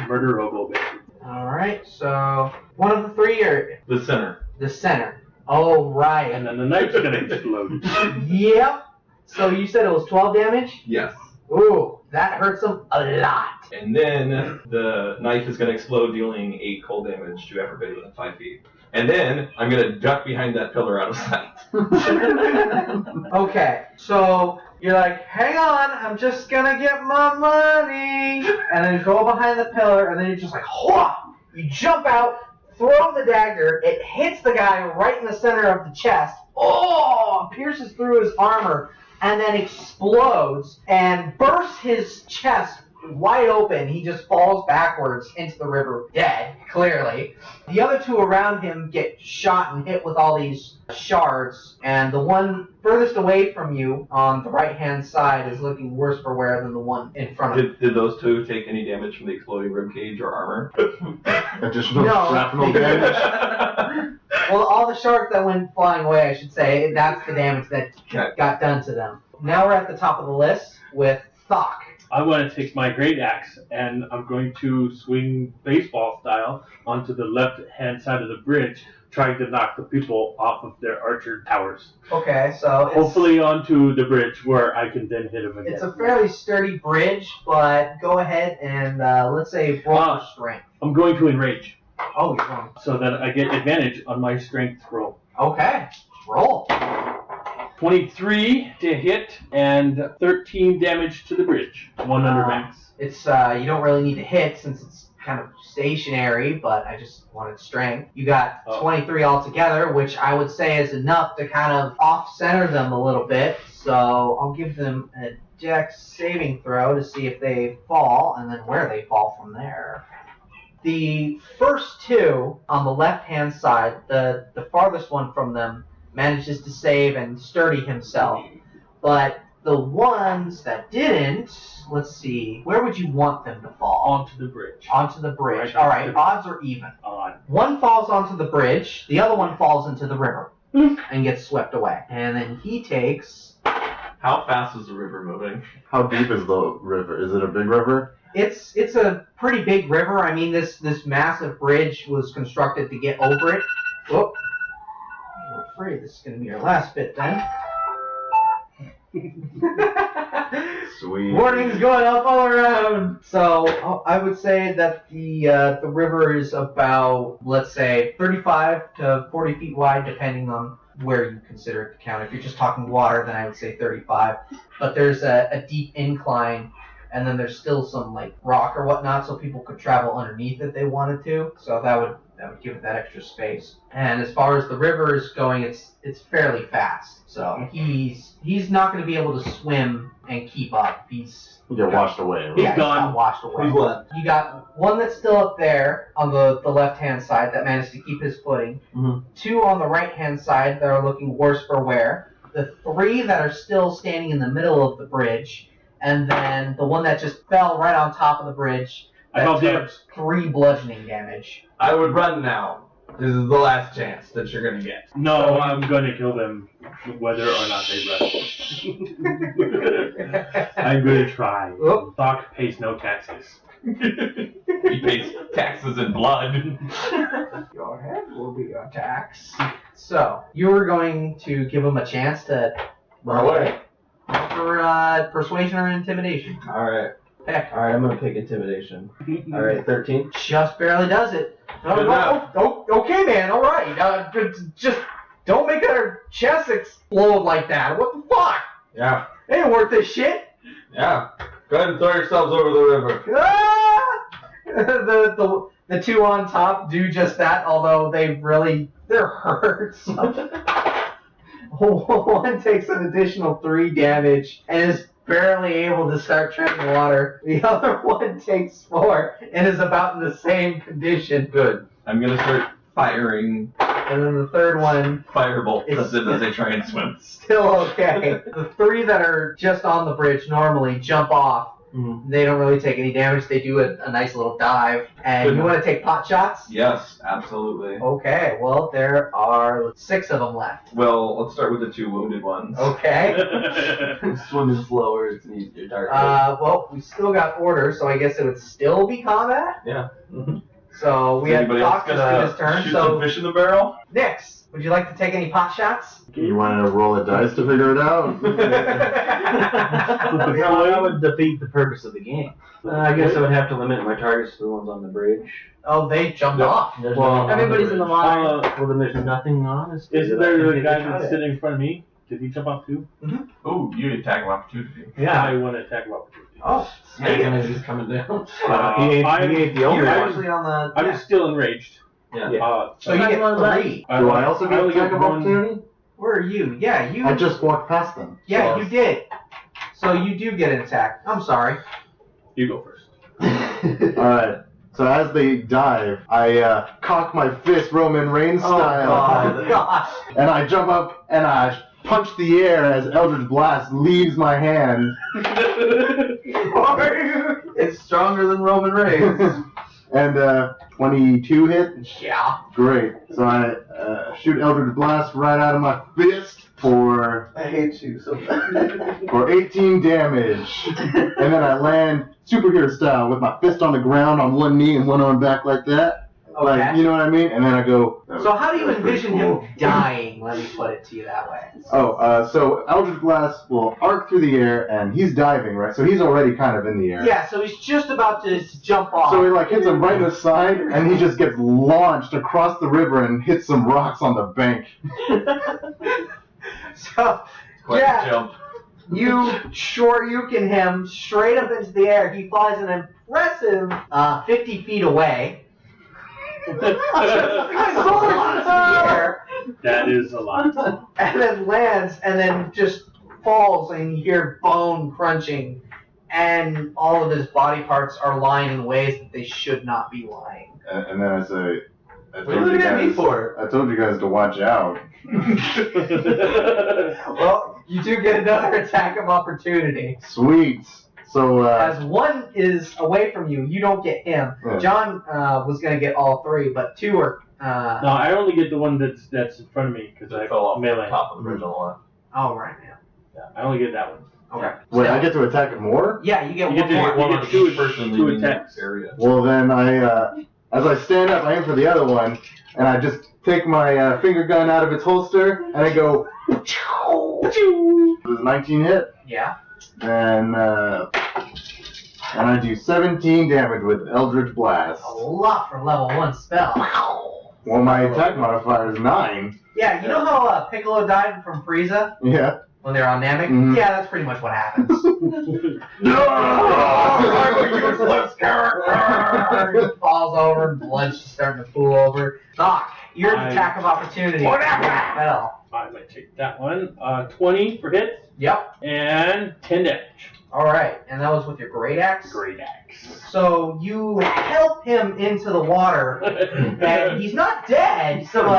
Murder hobo bandits. Alright, so one of the three are The center. the center. Oh, right. And then the knife's gonna explode. Yep. So you said it was 12 damage? Yes. Ooh, that hurts him a lot. And then the knife is gonna explode, dealing 8 cold damage to everybody within 5 feet. And then I'm gonna duck behind that pillar out of sight. Okay, so you're like, hang on, I'm just gonna get my money. And then you go behind the pillar, and then you're just like, whoa! You jump out, throw the dagger, it hits the guy right in the center of the chest. Oh! Pierces through his armor, and then explodes, and bursts his chest wide open. He just falls backwards into the river, dead, clearly. The other two around him get shot and hit with all these shards, and the one furthest away from you on the right-hand side is looking worse for wear than the one in front of him. Did those two take any damage from the exploding ribcage or armor? Additional No. shrapnel damage. Well, all the shards that went flying away, I should say, that's the damage that Okay. got done to them. Now we're at the top of the list with Thok. I want to take my great axe and I'm going to swing baseball style onto the left-hand side of the bridge, trying to knock the people off of their archer towers. Okay, so it's, Hopefully onto the bridge where I can then hit them again. it's a fairly sturdy bridge, but go ahead and let's say roll for strength. I'm going to enrage, Oh, you're wrong. so that I get advantage on my strength roll. Okay, roll. 23 to hit and 13 damage to the bridge. 1 under max. It's you don't really need to hit since it's kind of stationary, but I just wanted strength. You got 23 altogether, which I would say is enough to kind of off-center them a little bit. So I'll give them a dex saving throw to see if they fall, and then where they fall from there. The first two on the left-hand side, the farthest one from them, manages to save and sturdy himself. But the ones that didn't, let's see, where would you want them to fall? Onto the bridge. Onto the bridge. Right, All right, onto the- odds or even. Odd. One falls onto the bridge, the other one falls into the river and gets swept away. And then he takes... How fast is the river moving? How deep is the river? Is it a big river? It's a pretty big river. I mean, this massive bridge was constructed to get over it. Whoop. I'm afraid this is going to be our last bit then. Sweet. Warnings going up all around. So I would say that the river is about, let's say, 35 to 40 feet wide, depending on where you consider it to count. If you're just talking water, then I would say 35. But there's a deep incline, and then there's still some like rock or whatnot, so people could travel underneath if they wanted to. So that would give it that extra space. And as far as the river is going, it's fairly fast. So he's not going to be able to swim and keep up. He's You get washed away. He's Right? gone. got washed away. Who's left? You got one that's still up there on the left-hand side that managed to keep his footing. Mhm. Two on the right-hand side that are looking worse for wear. The three that are still standing in the middle of the bridge. And then the one that just fell right on top of the bridge. I That felt took damage. 3 bludgeoning damage. I would run now. This is the last chance that you're gonna get. No, I'm going to kill them whether or not they run. I'm going to try. Oop. Doc pays no taxes. He pays taxes in blood. Your head will be your tax. So, you were going to give him a chance to Run away. for persuasion or intimidation. Alright. Heck, Alright, I'm gonna pick intimidation. Alright, 13. just barely does it. Good enough. Okay, man. All right. Just don't make our chest explode like that. What the fuck? Yeah. They ain't worth this shit. Yeah. Go ahead and throw yourselves over the river. Ah! the two on top do just that, although they're hurt. One takes an additional 3 damage and is barely able to start treading water. The other one takes 4 and is about in the same condition. Good. I'm gonna start firing And then the third one, firebolt as they try and swim. still okay. The 3 that are just on the bridge normally jump off They don't really take any damage. They do a nice little dive. And you want to take pot shots? Yes, absolutely. Okay, well, there are 6 of them left. Well, let's start with the 2 wounded ones. Okay. Swimming slower, it's an easier target. Well, we still got order, so I guess it would still be combat. Yeah. So we Is had anybody else Doctus gonna for this turn. shoot So some fish in the barrel? Nix, would you like to take any pot shots? You want to roll a dice to figure it out? That would defeat the purpose of the game. I guess I would have to limit my targets to the ones on the bridge. Oh, they jumped off. There's Well, nothing on Everybody's in the water. Well, then there's nothing on us. Isn't there a guy that's sitting in front of me? Did he jump off too? Ooh, you attack of opportunity. I want to attack him opportunity. Oh, Snake is coming down. He ain't the only you're one. actually on the. I'm still enraged. Yeah. So you get 3. Do I also get only attack of one- opportunity? Where are you? Yeah, you. I just walked past them. Yeah, So- you did. So you do get an attack. I'm sorry. You go first. Alright. So as they dive, I cock my fist Roman Reigns style. Oh gosh. And I jump up and I punch the air as Eldritch Blast leaves my hand. It's stronger than Roman Reigns. And 22 hit? Yeah. Great. So I shoot Eldritch Blast right out of my fist for I hate you so bad. for 18 damage. And then I land superhero style with my fist on the ground on one knee and one arm back like that. Like, Okay. you know what I mean? And then I go. So how do you envision him dying? Let me put it to you that way. So Eldritch Blast will arc through the air and he's diving, right? So he's already kind of in the air. Yeah. So he's just about to jump off. So he like hits him right in the side and he just gets launched across the river and hits some rocks on the bank. So Quite yeah. a jump. You shoryuken him straight up into the air. He flies an impressive 50 feet away. That is a lot. And then lands and then just falls and you hear bone crunching and all of his body parts are lying in ways that they should not be lying. And then I say, What are you looking at me for? I told you guys to watch out. Well, you do get another attack of opportunity. Sweet. So As one is away from you, you don't get him. Yeah. John was going to get all 3, but 2 are... No, I only get the one that's in front of me because I fell off melee. the top of the original one. Oh, right now. Yeah, I only get that one. Okay. wait, I get to attack it more? Yeah, you get You one get to more. hit one on on two each person two leaving the attacks. area. Well then as I stand up, I aim for the other one, and I just take my finger gun out of its holster, and I go. Does 19 hit? Yeah. And I do 17 damage with Eldritch Blast. A lot for level 1 spell. Well, my attack modifier is 9. Yeah, you know how Piccolo died from Frieza Yeah. when they were on Namek? Mhm. Yeah, that's pretty much what happens. No! I'm a useless character! He falls over and blood's just starting to pool over. Doc, your I- attack of opportunity. Fell. I might take that one. 20 for hit Yep. and 10 damage. Alright, and that was with your great axe? Great axe. So you help him into the water, and he's not dead, so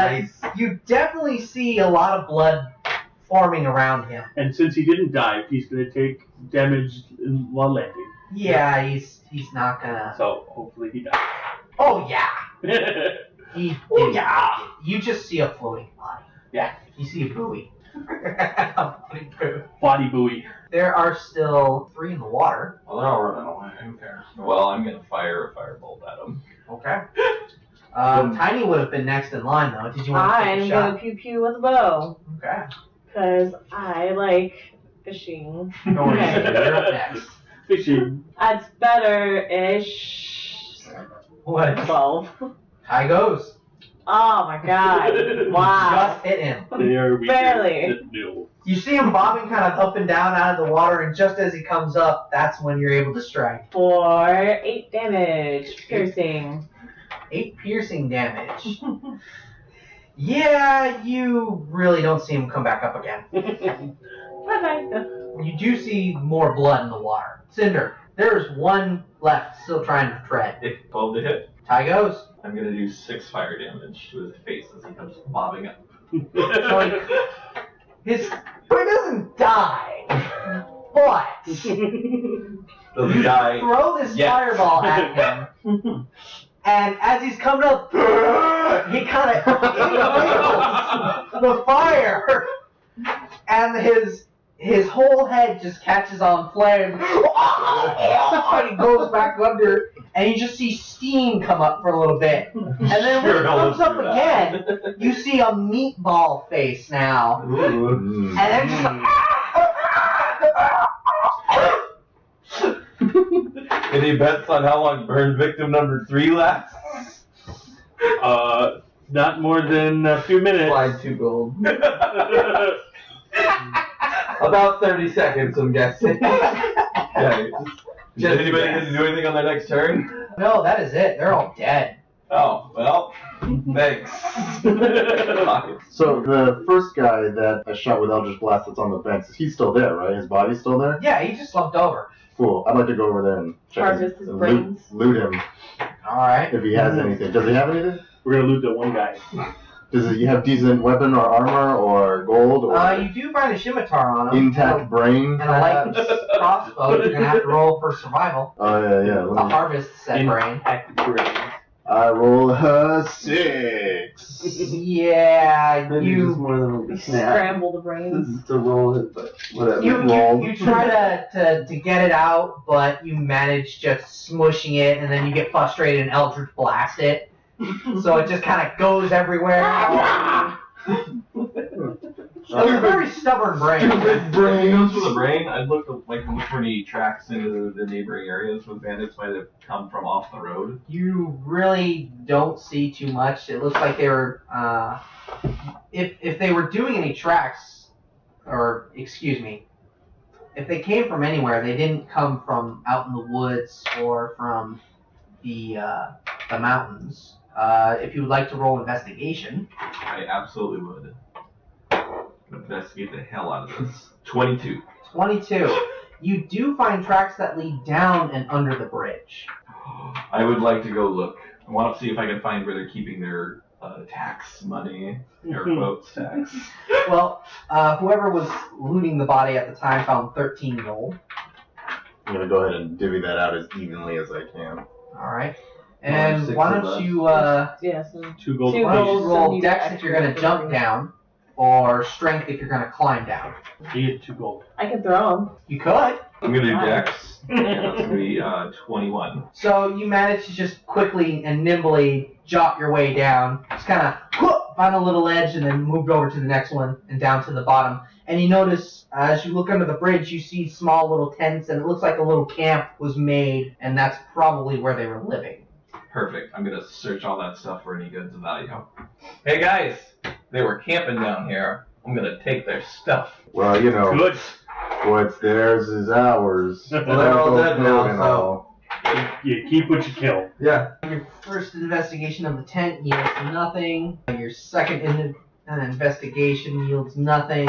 you definitely see a lot of blood forming around him. And since he didn't die, he's going to take damage while landing. Yeah, he's not gonna... So hopefully he dies. Oh yeah! He didn't make it. You just see a floating body. Yeah. You see a buoy. A floating buoy. Body buoy. There are still 3 in the water. Well, they're all running away. Who cares? Well, I'm gonna fire a firebolt at them. Okay. Tiny would have been next in line though. Did you want to take I'm a gonna shot? pew pew with a bow. Okay. Because I like fishing. No worries. You're up next. Fishing. That's better-ish. What? 12. High goes. Oh my god. Wow. Just hit him. They are weaker Barely. than nil. You see him bobbing kind of up and down out of the water, and just as he comes up, that's when you're able to strike. For 8 damage. Piercing. 8 piercing damage. Yeah, you really don't see him come back up again. Bye-bye. You do see more blood in the water. Cinder, there's one left still trying to tread. If 12 to hit, Ty goes. I'm gonna do 6 fire damage to his face as he comes bobbing up. So he doesn't die, but Does the guy? Throw this Yes. fireball at him, and as he's coming up, he kind of inhales the fire, and his whole head just catches on flame. And he goes back under, and you just see steam come up for a little bit. And then when it comes up again, you see a meatball face now. Ooh. And then just Any bets on how long burn victim number 3 lasts? Not more than a few minutes. Slide 2 gold. About 30 seconds, I'm guessing. Yeah. Just Did anybody guess. get to do anything on their next turn? no, that is it. They're all dead. Oh, well, thanks. So the first guy that I shot with Eldritch Blast that's on the bench, he's still there, right? His body's still there? Yeah, he just slumped over. Cool. I'd like to go over there and check Harvest his and brains. loot him All right. if he has anything. Does he have anything? We're gonna loot the one guy. Does he have decent weapon or armor or gold or You do find a scimitar on him. intact brain? And a light crossbow. You're gonna have to roll for survival. Oh yeah. It's a harvest set brain. I roll a 6. Yeah, Maybe you just more than a snap. Scramble the brains. This is to roll it, but whatever. you try to get it out, but you manage just smushing it, and then you get frustrated and Eldritch Blast it. So it just kind of goes everywhere. It's a very stubborn brain. If it goes for the brain, I'd look for any tracks into the neighboring areas where bandits might have come from off the road. You really don't see too much. It looks like they were, if they were doing any tracks, or excuse me, if they came from anywhere, they didn't come from out in the woods or from the mountains. If you would like to roll investigation. I absolutely would. Investigate the hell out of this. 22. 22. You do find tracks that lead down and under the bridge. I would like to go look. I want to see if I can find where they're keeping their tax money, air quotes tax. Well, whoever was looting the body at the time found 13 gold. I'm gonna go ahead and divvy that out as evenly as I can. All right. And 6 why of don't us. you Yeah, so 2 gold. Two why don't gold. you roll So you dex got if you're gonna extra jump gold. down, or strength if you're gonna climb down. You get 2 gold. I can throw them. You could. I'm going to do dex, and that's going to be 21. So you manage to just quickly and nimbly jot your way down. Just kind of find a little edge and then moved over to the next one and down to the bottom. And you notice as you look under the bridge, you see small little tents, and it looks like a little camp was made, and that's probably where they were living. Perfect. I'm going to search all that stuff for any goods of value. Hey guys, they were camping down here. I'm going to take their stuff. Well, you know, Good. what's theirs is ours. Well, they're all dead now, And so- all. You keep what you kill. Yeah. Your first investigation of the tent yields nothing. Your second investigation yields nothing.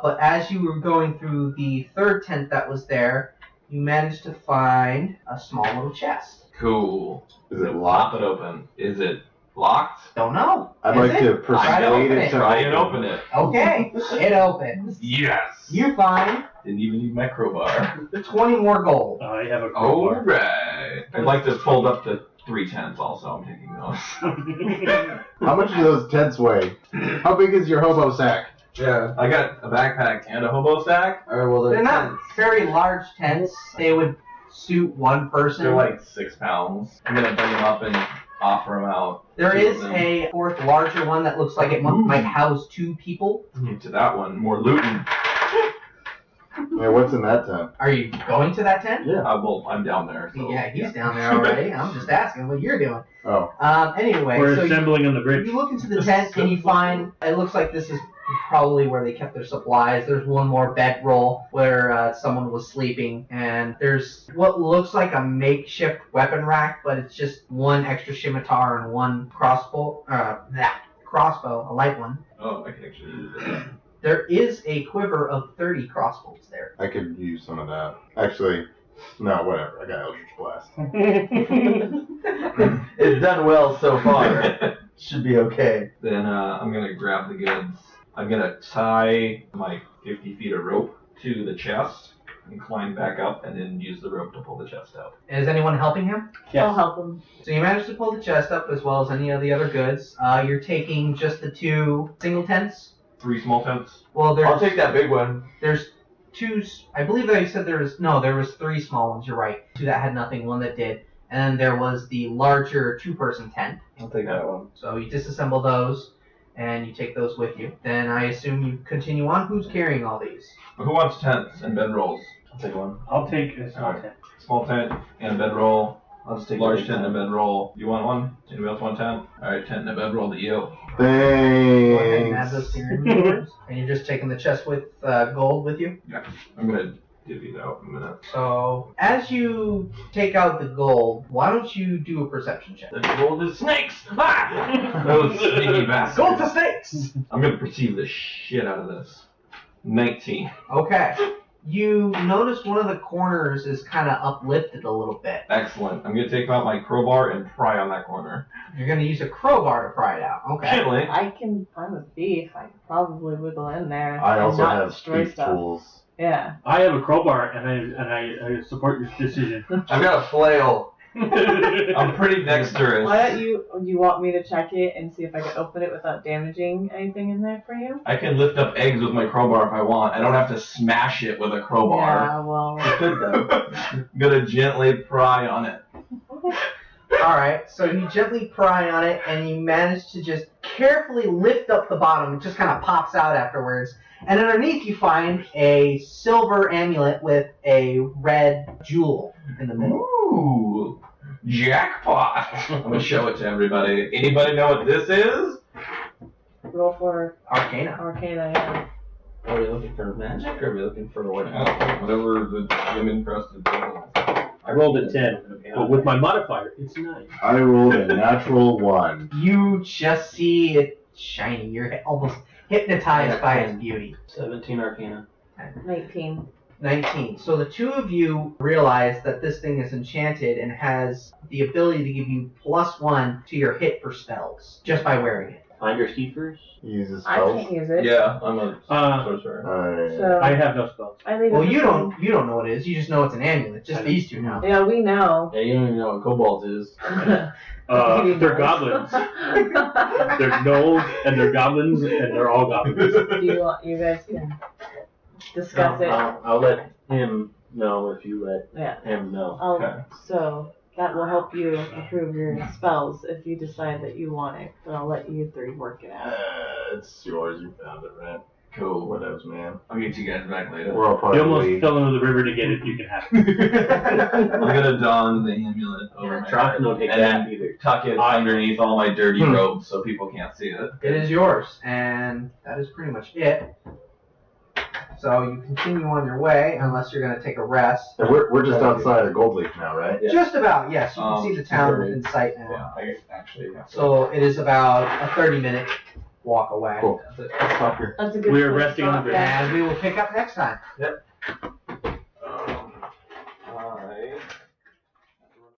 But as you were going through the third tent that was there, you managed to find a small little chest. Cool. Is it Pop locked? it open. Is it locked? Don't know. I'd Is like it? to persuade open it it. to Try and open it. Okay, it opens. Yes. You find Didn't even need my crowbar. 20 more gold. I have a crowbar. Alright. I'd like to fold up to 3 tents also. I'm taking those. How much do those tents weigh? How big is your hobo sack? Yeah. I got a backpack and a hobo sack. Alright, well, They're not tents. very large tents. They would suit one person. They're like 6 pounds. I'm going to bring them up and offer them out. There Two is of them. a fourth larger one that looks like it might house 2 people. To that one. More looting. Yeah, what's in that tent? Are you going to that tent? Yeah. Well, I'm down there. So, Yeah, he's down there already. I'm just asking what you're doing. Oh. Anyway, We're so assembling on the bridge. you look into the tent and you find it looks like this is probably where they kept their supplies. There's one more bedroll where someone was sleeping, and there's what looks like a makeshift weapon rack, but it's just one extra scimitar and one crossbow. Crossbow, a light one. Oh, I can actually use it. There is a quiver of 30 crossbows there. I could use some of that. Actually, no, whatever. I got Eldritch Blast. It's done well so far. Should be okay. Then I'm going to grab the goods. I'm going to tie my 50 feet of rope to the chest. and climb back up, and then use the rope to pull the chest out. Is anyone helping him? Yes. I'll help him. So you managed to pull the chest up as well as any of the other goods. You're taking just the 2 single tents. 3 small tents. Well, I'll take that big one. there's 2. I believe that you said there was 3 small ones. You're right. 2 that had nothing, 1 that did, and then there was the larger 2-person tent. I'll take that one. So you disassemble those, and you take those with you. Then I assume you continue on. Who's carrying all these? Who wants tents and bedrolls? I'll take one. I'll take a small tent. Small tent and a bedroll. I'll just take Large a big tent and a one. bedroll. You want one? Anybody else want a tent? Alright, tent and a bedroll to you. Go ahead and add those Thanks. to your inventories. And you're just taking the chest with gold with you. I'm gonna divvy that out in a minute. So as you take out the gold, why don't you do a perception check? The gold is snakes! Those sneaky bastards. Gold to snakes! I'm gonna perceive the shit out of this. 19. Okay. You notice one of the corners is kind of uplifted a little bit. Excellent. I'm gonna take out my crowbar and pry on that corner. You're going to use a crowbar to pry it out. Okay. Gently. I'm a thief. I could probably wiggle in there I and also not have destroy thief stuff. tools. Yeah. I have a crowbar, and I support your decision. I've got a flail. I'm pretty dexterous. Why don't you? Do you want me to check it and see if I can open it without damaging anything in there for you? I can lift up eggs with my crowbar if I want. I don't have to smash it with a crowbar. Yeah. Well. Could though. I'm gonna gently pry on it. Okay. Alright, so you gently pry on it and you manage to just carefully lift up the bottom. It just kind of pops out afterwards. And underneath you find a silver amulet with a red jewel in the middle. Ooh, jackpot! I'm gonna show it to everybody. Anybody know what this is? Roll for Arcana. Arcana. Yeah. Are we looking for magic or are we looking for what? Whatever the gem encrusted thing is. I rolled a 10, but with my modifier, it's 9. I rolled a natural 1. You just see it shiny. You're almost hypnotized by its beauty. 17 Arcana. 19. 19. So the 2 of you realize that this thing is enchanted and has the ability to give you +1 to your hit for spells just by wearing it. Finders keepers. Uses I spells. can't use it. Yeah, I'm a sorcerer. So I have no spells. I leave it. Well, with you them. don't know what it is. You just know it's an amulet. Just these 2 now. Yeah, we know. Yeah, you don't even know what kobolds is. They're goblins. They're gnolls, and they're goblins, and they're all goblins. You guys can discuss it. I'll let him know if you let Yeah. him know. Okay. So that will help you improve your spells if you decide that you want it. But I'll let you 3 work it out. It's yours. You found it, right? Cool. Whatevs, man. I'll get you guys back later. We're all part You of the almost league. fell into the river to get it. You can have it. I'm gonna don the amulet over my Try head no take and that then either. tuck it underneath all my dirty robes so people can't see it. It is yours, and that is pretty much it. So you continue on your way, unless you're going to take a rest. And we're just outside of Gold Leaf now, right? Yeah. Just about, yes. You can see the town very- in sight now. Yeah, I actually have to. So it is about a 30-minute walk away. Cool. That's a good We are place to resting on the stop, bridge. yeah. And we will pick up next time.